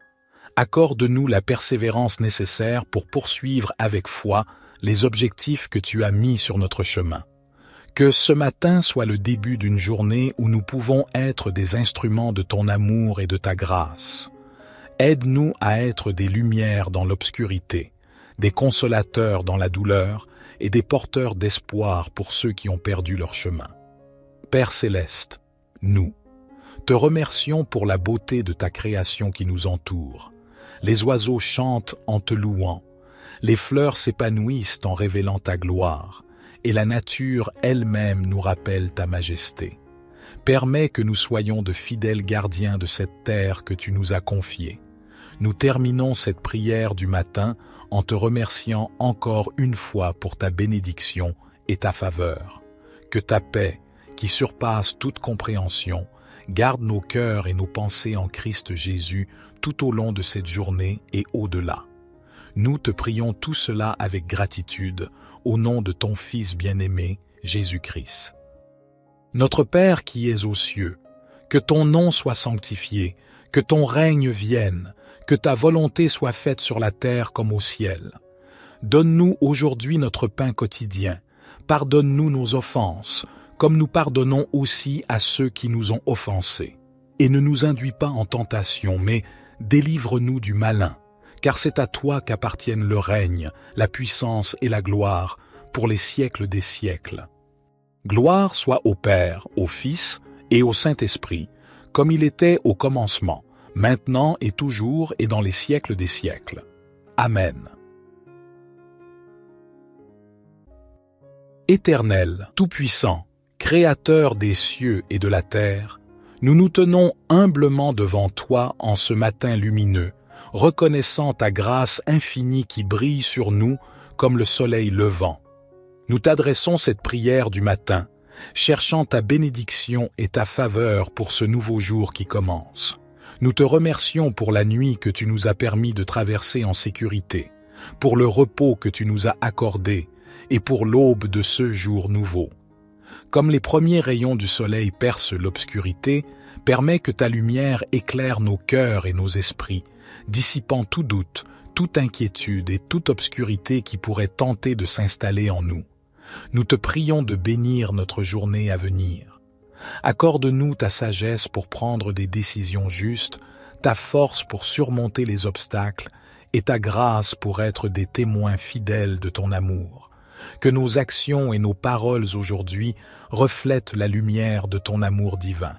Accorde-nous la persévérance nécessaire pour poursuivre avec foi les objectifs que tu as mis sur notre chemin. Que ce matin soit le début d'une journée où nous pouvons être des instruments de ton amour et de ta grâce. Aide-nous à être des lumières dans l'obscurité, des consolateurs dans la douleur et des porteurs d'espoir pour ceux qui ont perdu leur chemin. Père céleste, nous te remercions pour la beauté de ta création qui nous entoure. Les oiseaux chantent en te louant, les fleurs s'épanouissent en révélant ta gloire, et la nature elle-même nous rappelle ta majesté. Permets que nous soyons de fidèles gardiens de cette terre que tu nous as confiée. Nous terminons cette prière du matin en te remerciant encore une fois pour ta bénédiction et ta faveur. Que ta paix, qui surpasse toute compréhension, garde nos cœurs et nos pensées en Christ Jésus tout au long de cette journée et au-delà. Nous te prions tout cela avec gratitude, au nom de ton Fils bien-aimé, Jésus-Christ. Notre Père qui es aux cieux, que ton nom soit sanctifié, que ton règne vienne, que ta volonté soit faite sur la terre comme au ciel. Donne-nous aujourd'hui notre pain quotidien. Pardonne-nous nos offenses, comme nous pardonnons aussi à ceux qui nous ont offensés. Et ne nous induis pas en tentation, mais délivre-nous du malin, car c'est à toi qu'appartiennent le règne, la puissance et la gloire, pour les siècles des siècles. Gloire soit au Père, au Fils et au Saint-Esprit, comme il était au commencement, maintenant et toujours et dans les siècles des siècles. Amen. Éternel, Tout-Puissant, Créateur des cieux et de la terre, nous nous tenons humblement devant toi en ce matin lumineux, reconnaissant ta grâce infinie qui brille sur nous comme le soleil levant. Nous t'adressons cette prière du matin, cherchant ta bénédiction et ta faveur pour ce nouveau jour qui commence. Nous te remercions pour la nuit que tu nous as permis de traverser en sécurité, pour le repos que tu nous as accordé et pour l'aube de ce jour nouveau. Comme les premiers rayons du soleil percent l'obscurité, permets que ta lumière éclaire nos cœurs et nos esprits, dissipant tout doute, toute inquiétude et toute obscurité qui pourrait tenter de s'installer en nous. Nous te prions de bénir notre journée à venir. Accorde-nous ta sagesse pour prendre des décisions justes, ta force pour surmonter les obstacles et ta grâce pour être des témoins fidèles de ton amour. Que nos actions et nos paroles aujourd'hui reflètent la lumière de ton amour divin.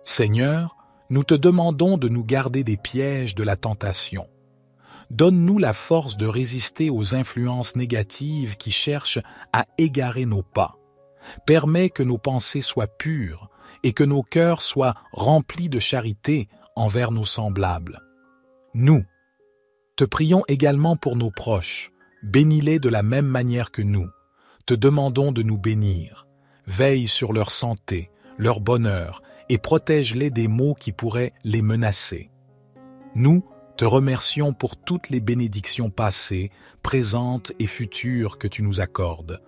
Seigneur, nous te demandons de nous garder des pièges de la tentation. Donne-nous la force de résister aux influences négatives qui cherchent à égarer nos pas. Permets que nos pensées soient pures et que nos cœurs soient remplis de charité envers nos semblables. Nous te prions également pour nos proches. Bénis-les de la même manière que nous. Te demandons de nous bénir. Veille sur leur santé, leur bonheur et protège-les des maux qui pourraient les menacer. Nous te remercions pour toutes les bénédictions passées, présentes et futures que tu nous accordes.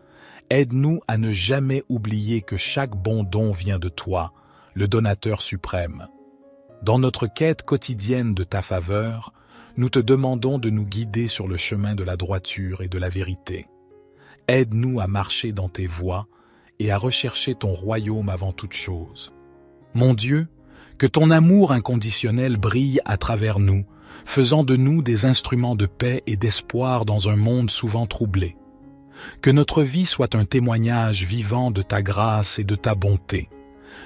Aide-nous à ne jamais oublier que chaque bon don vient de toi, le donateur suprême. Dans notre quête quotidienne de ta faveur, nous te demandons de nous guider sur le chemin de la droiture et de la vérité. Aide-nous à marcher dans tes voies et à rechercher ton royaume avant toute chose. Mon Dieu, que ton amour inconditionnel brille à travers nous, faisant de nous des instruments de paix et d'espoir dans un monde souvent troublé. Que notre vie soit un témoignage vivant de ta grâce et de ta bonté.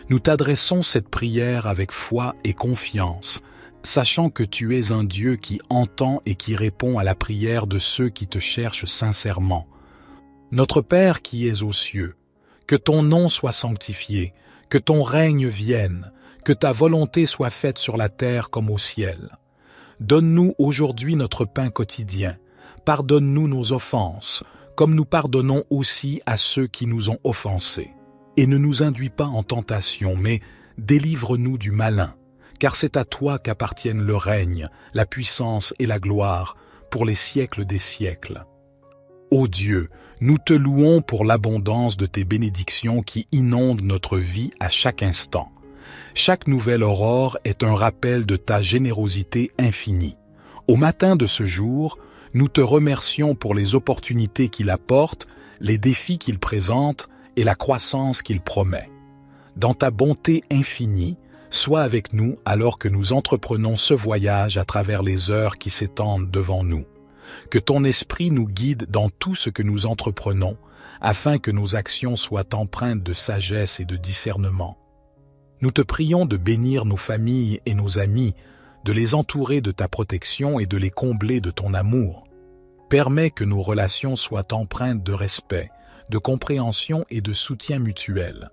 Nous t'adressons cette prière avec foi et confiance, sachant que tu es un Dieu qui entend et qui répond à la prière de ceux qui te cherchent sincèrement. Notre Père qui es aux cieux, que ton nom soit sanctifié, que ton règne vienne, que ta volonté soit faite sur la terre comme au ciel. Donne-nous aujourd'hui notre pain quotidien. Pardonne-nous nos offenses, comme nous pardonnons aussi à ceux qui nous ont offensés. Et ne nous induis pas en tentation, mais délivre-nous du malin, car c'est à toi qu'appartiennent le règne, la puissance et la gloire, pour les siècles des siècles. Ô Dieu, nous te louons pour l'abondance de tes bénédictions qui inondent notre vie à chaque instant. Chaque nouvelle aurore est un rappel de ta générosité infinie. Au matin de ce jour, nous te remercions pour les opportunités qu'il apporte, les défis qu'il présente et la croissance qu'il promet. Dans ta bonté infinie, sois avec nous alors que nous entreprenons ce voyage à travers les heures qui s'étendent devant nous. Que ton esprit nous guide dans tout ce que nous entreprenons, afin que nos actions soient empreintes de sagesse et de discernement. Nous te prions de bénir nos familles et nos amis, de les entourer de ta protection et de les combler de ton amour. Permets que nos relations soient empreintes de respect, de compréhension et de soutien mutuel,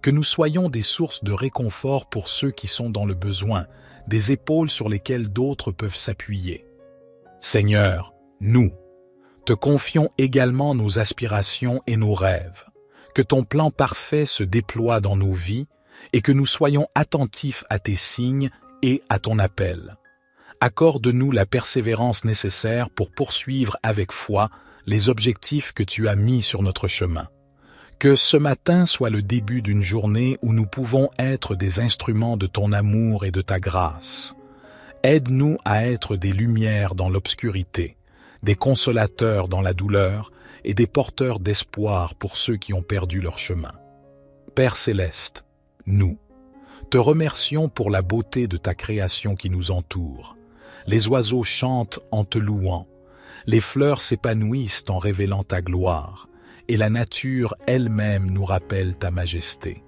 que nous soyons des sources de réconfort pour ceux qui sont dans le besoin, des épaules sur lesquelles d'autres peuvent s'appuyer. Seigneur, nous te confions également nos aspirations et nos rêves, que ton plan parfait se déploie dans nos vies et que nous soyons attentifs à tes signes et à ton appel. Accorde-nous la persévérance nécessaire pour poursuivre avec foi les objectifs que tu as mis sur notre chemin. Que ce matin soit le début d'une journée où nous pouvons être des instruments de ton amour et de ta grâce. Aide-nous à être des lumières dans l'obscurité, des consolateurs dans la douleur et des porteurs d'espoir pour ceux qui ont perdu leur chemin. Père céleste, nous te remercions pour la beauté de ta création qui nous entoure. Les oiseaux chantent en te louant, les fleurs s'épanouissent en révélant ta gloire, et la nature elle-même nous rappelle ta majesté.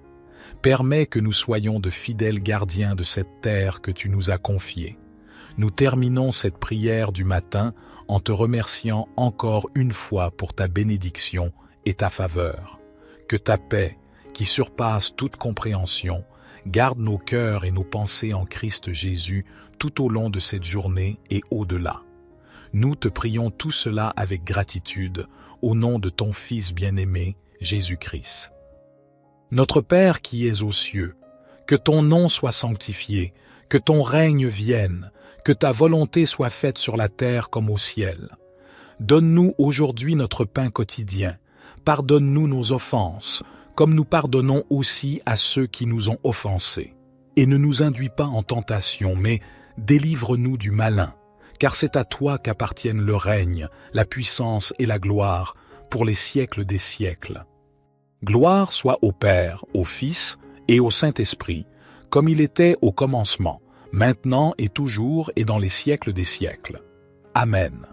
Permets que nous soyons de fidèles gardiens de cette terre que tu nous as confiée. Nous terminons cette prière du matin en te remerciant encore une fois pour ta bénédiction et ta faveur. Que ta paix, qui surpasse toute compréhension, garde nos cœurs et nos pensées en Christ Jésus tout au long de cette journée et au-delà. Nous te prions tout cela avec gratitude, au nom de ton Fils bien-aimé, Jésus-Christ. Notre Père qui es aux cieux, que ton nom soit sanctifié, que ton règne vienne, que ta volonté soit faite sur la terre comme au ciel. Donne-nous aujourd'hui notre pain quotidien. Pardonne-nous nos offenses, comme nous pardonnons aussi à ceux qui nous ont offensés. Et ne nous induis pas en tentation, mais délivre-nous du malin, car c'est à toi qu'appartiennent le règne, la puissance et la gloire, pour les siècles des siècles. Gloire soit au Père, au Fils et au Saint-Esprit, comme il était au commencement, maintenant et toujours et dans les siècles des siècles. Amen.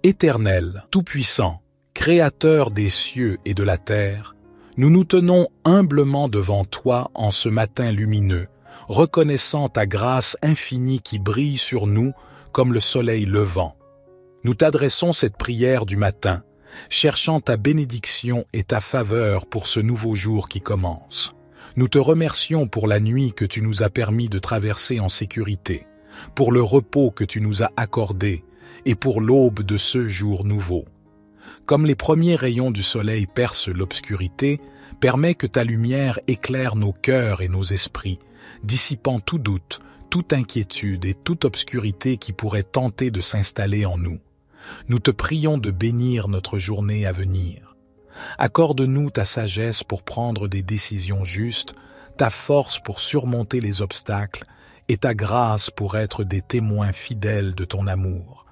Éternel, Tout-Puissant, Créateur des cieux et de la terre, nous nous tenons humblement devant toi en ce matin lumineux, reconnaissant ta grâce infinie qui brille sur nous comme le soleil levant. Nous t'adressons cette prière du matin, cherchant ta bénédiction et ta faveur pour ce nouveau jour qui commence. Nous te remercions pour la nuit que tu nous as permis de traverser en sécurité, pour le repos que tu nous as accordé et pour l'aube de ce jour nouveau. Comme les premiers rayons du soleil percent l'obscurité, Permets que ta lumière éclaire nos cœurs et nos esprits, dissipant tout doute, toute inquiétude et toute obscurité qui pourrait tenter de s'installer en nous. Nous te prions de bénir notre journée à venir. Accorde-nous ta sagesse pour prendre des décisions justes, ta force pour surmonter les obstacles et ta grâce pour être des témoins fidèles de ton amour.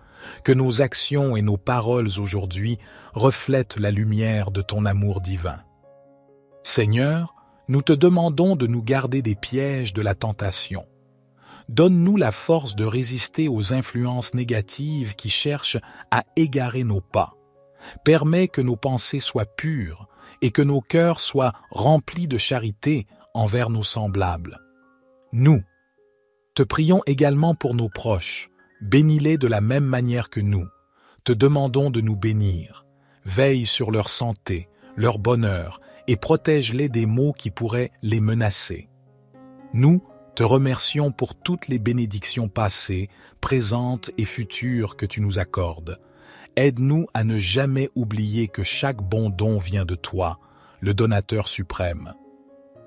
Que nos actions et nos paroles aujourd'hui reflètent la lumière de ton amour divin. Seigneur, nous te demandons de nous garder des pièges de la tentation. Donne-nous la force de résister aux influences négatives qui cherchent à égarer nos pas. Permets que nos pensées soient pures et que nos cœurs soient remplis de charité envers nos semblables. Nous te prions également pour nos proches. Bénis-les de la même manière que nous. Te demandons de nous bénir. Veille sur leur santé, leur bonheur et protège-les des maux qui pourraient les menacer. Nous te remercions pour toutes les bénédictions passées, présentes et futures que tu nous accordes. Aide-nous à ne jamais oublier que chaque bon don vient de toi, le donateur suprême.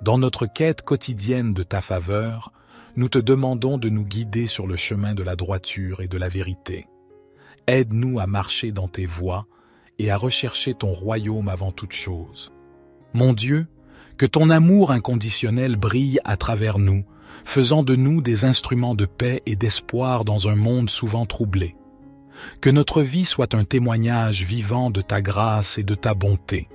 Dans notre quête quotidienne de ta faveur, nous te demandons de nous guider sur le chemin de la droiture et de la vérité. Aide-nous à marcher dans tes voies et à rechercher ton royaume avant toute chose. Mon Dieu, que ton amour inconditionnel brille à travers nous, faisant de nous des instruments de paix et d'espoir dans un monde souvent troublé. Que notre vie soit un témoignage vivant de ta grâce et de ta bonté.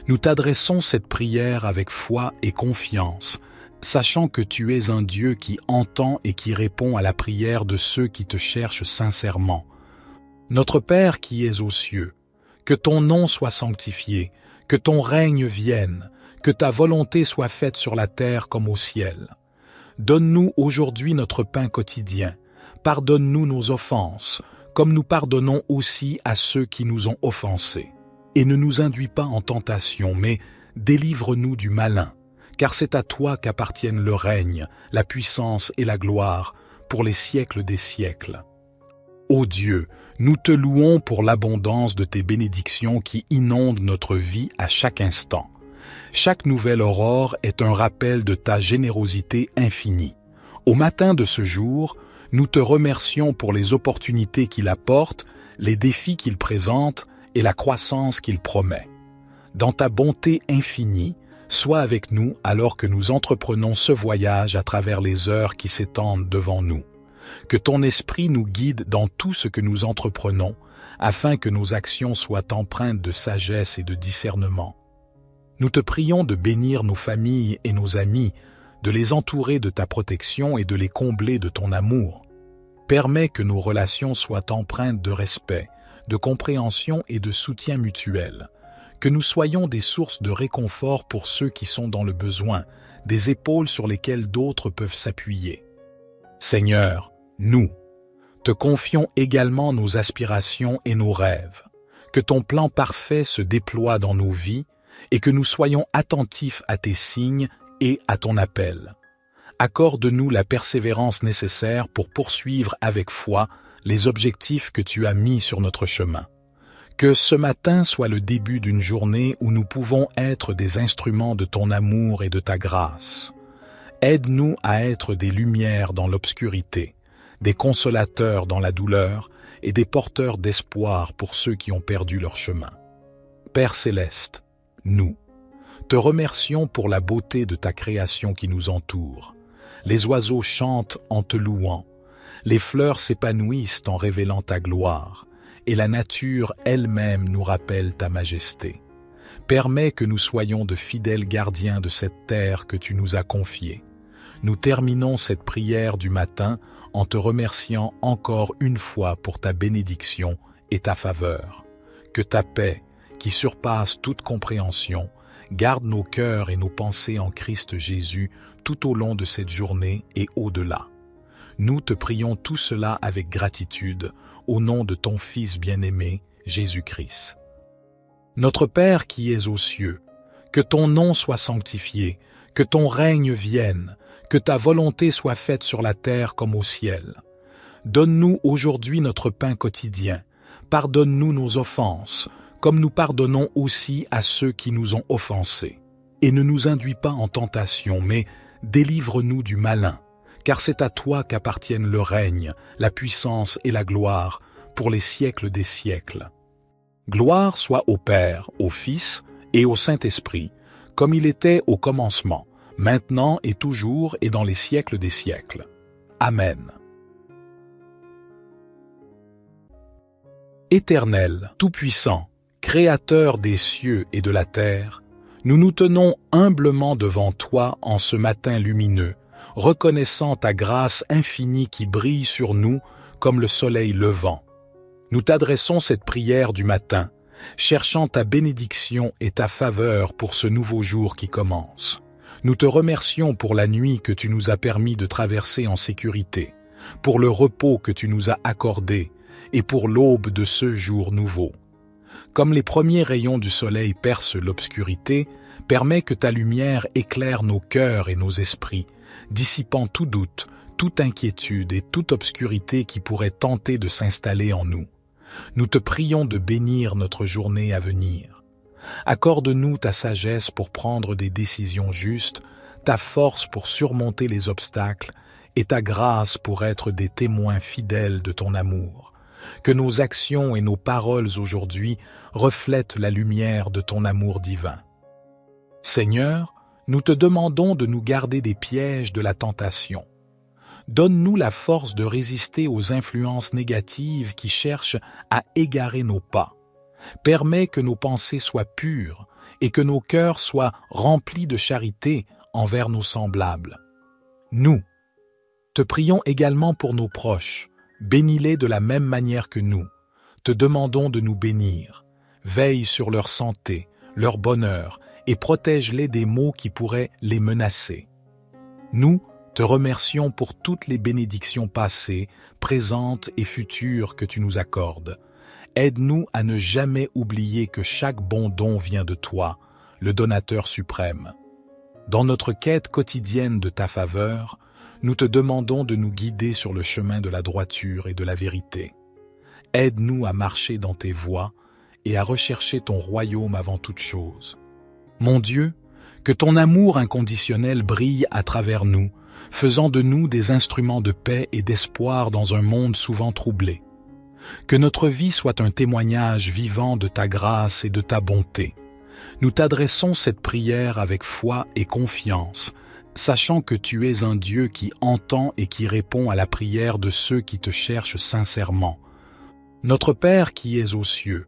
Nous t'adressons cette prière avec foi et confiance, sachant que tu es un Dieu qui entend et qui répond à la prière de ceux qui te cherchent sincèrement. Notre Père qui es aux cieux, que ton nom soit sanctifié, que ton règne vienne, que ta volonté soit faite sur la terre comme au ciel. Donne-nous aujourd'hui notre pain quotidien, pardonne-nous nos offenses, comme nous pardonnons aussi à ceux qui nous ont offensés. Et ne nous induis pas en tentation, mais délivre-nous du malin, car c'est à toi qu'appartiennent le règne, la puissance et la gloire, pour les siècles des siècles. Ô Dieu, nous te louons pour l'abondance de tes bénédictions qui inondent notre vie à chaque instant. Chaque nouvelle aurore est un rappel de ta générosité infinie. Au matin de ce jour, nous te remercions pour les opportunités qu'il apporte, les défis qu'il présente et la croissance qu'il promet. Dans ta bonté infinie, sois avec nous alors que nous entreprenons ce voyage à travers les heures qui s'étendent devant nous. Que ton esprit nous guide dans tout ce que nous entreprenons, afin que nos actions soient empreintes de sagesse et de discernement. Nous te prions de bénir nos familles et nos amis, de les entourer de ta protection et de les combler de ton amour. Permets que nos relations soient empreintes de respect, de compréhension et de soutien mutuel, que nous soyons des sources de réconfort pour ceux qui sont dans le besoin, des épaules sur lesquelles d'autres peuvent s'appuyer. Seigneur, nous te confions également nos aspirations et nos rêves, que ton plan parfait se déploie dans nos vies et que nous soyons attentifs à tes signes et à ton appel. Accorde-nous la persévérance nécessaire pour poursuivre avec foi les objectifs que tu as mis sur notre chemin. Que ce matin soit le début d'une journée où nous pouvons être des instruments de ton amour et de ta grâce. Aide-nous à être des lumières dans l'obscurité, des consolateurs dans la douleur et des porteurs d'espoir pour ceux qui ont perdu leur chemin. Père céleste, nous te remercions pour la beauté de ta création qui nous entoure. Les oiseaux chantent en te louant, les fleurs s'épanouissent en révélant ta gloire, et la nature elle-même nous rappelle ta majesté. Permets que nous soyons de fidèles gardiens de cette terre que tu nous as confiée. Nous terminons cette prière du matin en te remerciant encore une fois pour ta bénédiction et ta faveur. Que ta paix, qui surpasse toute compréhension, garde nos cœurs et nos pensées en Christ Jésus tout au long de cette journée et au-delà. Nous te prions tout cela avec gratitude, au nom de ton Fils bien-aimé, Jésus-Christ. Notre Père qui es aux cieux, que ton nom soit sanctifié, que ton règne vienne, que ta volonté soit faite sur la terre comme au ciel. Donne-nous aujourd'hui notre pain quotidien. Pardonne-nous nos offenses, comme nous pardonnons aussi à ceux qui nous ont offensés. et ne nous induis pas en tentation, mais délivre-nous du malin, car c'est à toi qu'appartiennent le règne, la puissance et la gloire, pour les siècles des siècles. Gloire soit au Père, au Fils et au Saint-Esprit, comme il était au commencement, maintenant et toujours et dans les siècles des siècles. Amen. Éternel, Tout-Puissant, Créateur des cieux et de la terre, nous nous tenons humblement devant toi en ce matin lumineux, reconnaissant ta grâce infinie qui brille sur nous comme le soleil levant. Nous t'adressons cette prière du matin, cherchant ta bénédiction et ta faveur pour ce nouveau jour qui commence. Nous te remercions pour la nuit que tu nous as permis de traverser en sécurité, pour le repos que tu nous as accordé et pour l'aube de ce jour nouveau. Comme les premiers rayons du soleil percent l'obscurité, permets que ta lumière éclaire nos cœurs et nos esprits, dissipant tout doute, toute inquiétude et toute obscurité qui pourrait tenter de s'installer en nous. Nous te prions de bénir notre journée à venir. Accorde-nous ta sagesse pour prendre des décisions justes, ta force pour surmonter les obstacles et ta grâce pour être des témoins fidèles de ton amour. Que nos actions et nos paroles aujourd'hui reflètent la lumière de ton amour divin. Seigneur, nous te demandons de nous garder des pièges de la tentation. Donne-nous la force de résister aux influences négatives qui cherchent à égarer nos pas. Permets que nos pensées soient pures et que nos cœurs soient remplis de charité envers nos semblables. Nous te prions également pour nos proches. Bénis-les de la même manière que nous. Te demandons de nous bénir. Veille sur leur santé, leur bonheur et protège-les des maux qui pourraient les menacer. Nous te remercions pour toutes les bénédictions passées, présentes et futures que tu nous accordes. Aide-nous à ne jamais oublier que chaque bon don vient de toi, le donateur suprême. Dans notre quête quotidienne de ta faveur, nous te demandons de nous guider sur le chemin de la droiture et de la vérité. Aide-nous à marcher dans tes voies et à rechercher ton royaume avant toute chose. Mon Dieu, que ton amour inconditionnel brille à travers nous, faisant de nous des instruments de paix et d'espoir dans un monde souvent troublé. Que notre vie soit un témoignage vivant de ta grâce et de ta bonté. Nous t'adressons cette prière avec foi et confiance, sachant que tu es un Dieu qui entend et qui répond à la prière de ceux qui te cherchent sincèrement. Notre Père qui es aux cieux,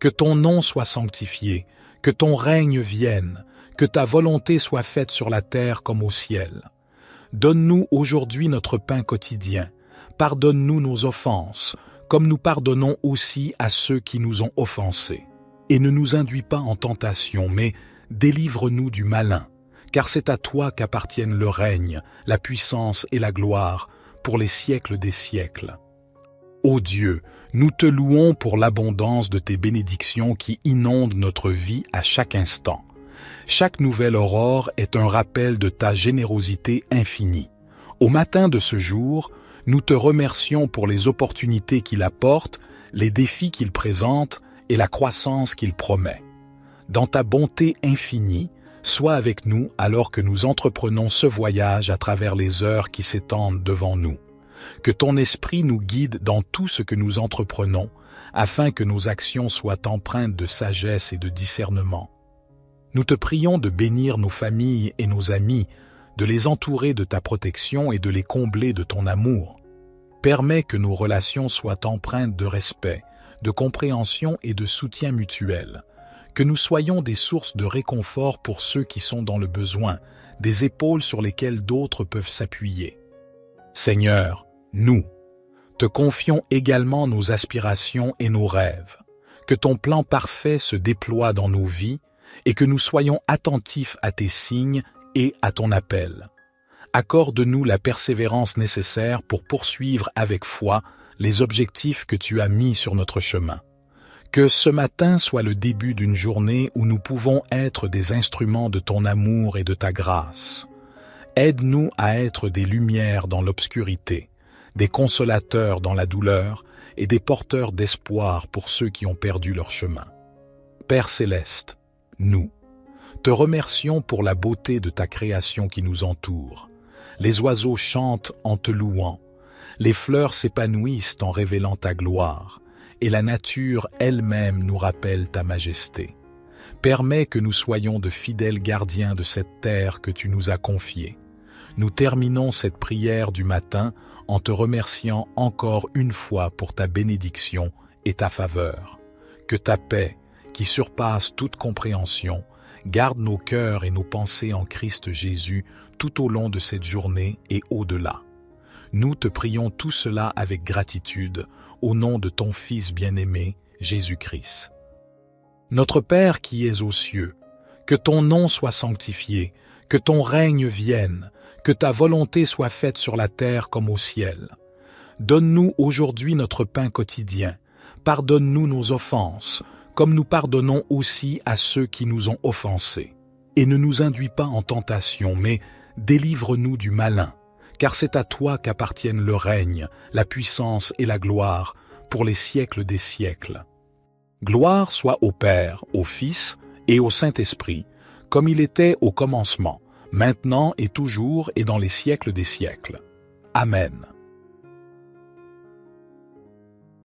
que ton nom soit sanctifié, que ton règne vienne, que ta volonté soit faite sur la terre comme au ciel. Donne-nous aujourd'hui notre pain quotidien. Pardonne-nous nos offenses, comme nous pardonnons aussi à ceux qui nous ont offensés. Et ne nous induis pas en tentation, mais délivre-nous du malin, car c'est à toi qu'appartiennent le règne, la puissance et la gloire, pour les siècles des siècles. Ô Dieu, nous te louons pour l'abondance de tes bénédictions qui inondent notre vie à chaque instant. Chaque nouvelle aurore est un rappel de ta générosité infinie. Au matin de ce jour, nous te remercions pour les opportunités qu'il apporte, les défis qu'il présente et la croissance qu'il promet. Dans ta bonté infinie, sois avec nous alors que nous entreprenons ce voyage à travers les heures qui s'étendent devant nous. Que ton esprit nous guide dans tout ce que nous entreprenons, afin que nos actions soient empreintes de sagesse et de discernement. Nous te prions de bénir nos familles et nos amis, de les entourer de ta protection et de les combler de ton amour. Permets que nos relations soient empreintes de respect, de compréhension et de soutien mutuel. Que nous soyons des sources de réconfort pour ceux qui sont dans le besoin, des épaules sur lesquelles d'autres peuvent s'appuyer. Seigneur, nous te confions également nos aspirations et nos rêves. Que ton plan parfait se déploie dans nos vies et que nous soyons attentifs à tes signes et à ton appel. Accorde-nous la persévérance nécessaire pour poursuivre avec foi les objectifs que tu as mis sur notre chemin. Que ce matin soit le début d'une journée où nous pouvons être des instruments de ton amour et de ta grâce. Aide-nous à être des lumières dans l'obscurité, des consolateurs dans la douleur et des porteurs d'espoir pour ceux qui ont perdu leur chemin. Père céleste, nous Te remercions pour la beauté de ta création qui nous entoure. Les oiseaux chantent en te louant. Les fleurs s'épanouissent en révélant ta gloire. Et la nature elle-même nous rappelle ta majesté. Permets que nous soyons de fidèles gardiens de cette terre que tu nous as confiée. Nous terminons cette prière du matin en te remerciant encore une fois pour ta bénédiction et ta faveur. Que ta paix, qui surpasse toute compréhension, garde nos cœurs et nos pensées en Christ Jésus tout au long de cette journée et au-delà. Nous te prions tout cela avec gratitude, au nom de ton Fils bien-aimé, Jésus-Christ. Notre Père qui es aux cieux, que ton nom soit sanctifié, que ton règne vienne, que ta volonté soit faite sur la terre comme au ciel. Donne-nous aujourd'hui notre pain quotidien. Pardonne-nous nos offenses, comme nous pardonnons aussi à ceux qui nous ont offensés. Et ne nous induis pas en tentation, mais délivre-nous du malin, car c'est à toi qu'appartiennent le règne, la puissance et la gloire, pour les siècles des siècles. Gloire soit au Père, au Fils et au Saint-Esprit, comme il était au commencement, maintenant et toujours et dans les siècles des siècles. Amen.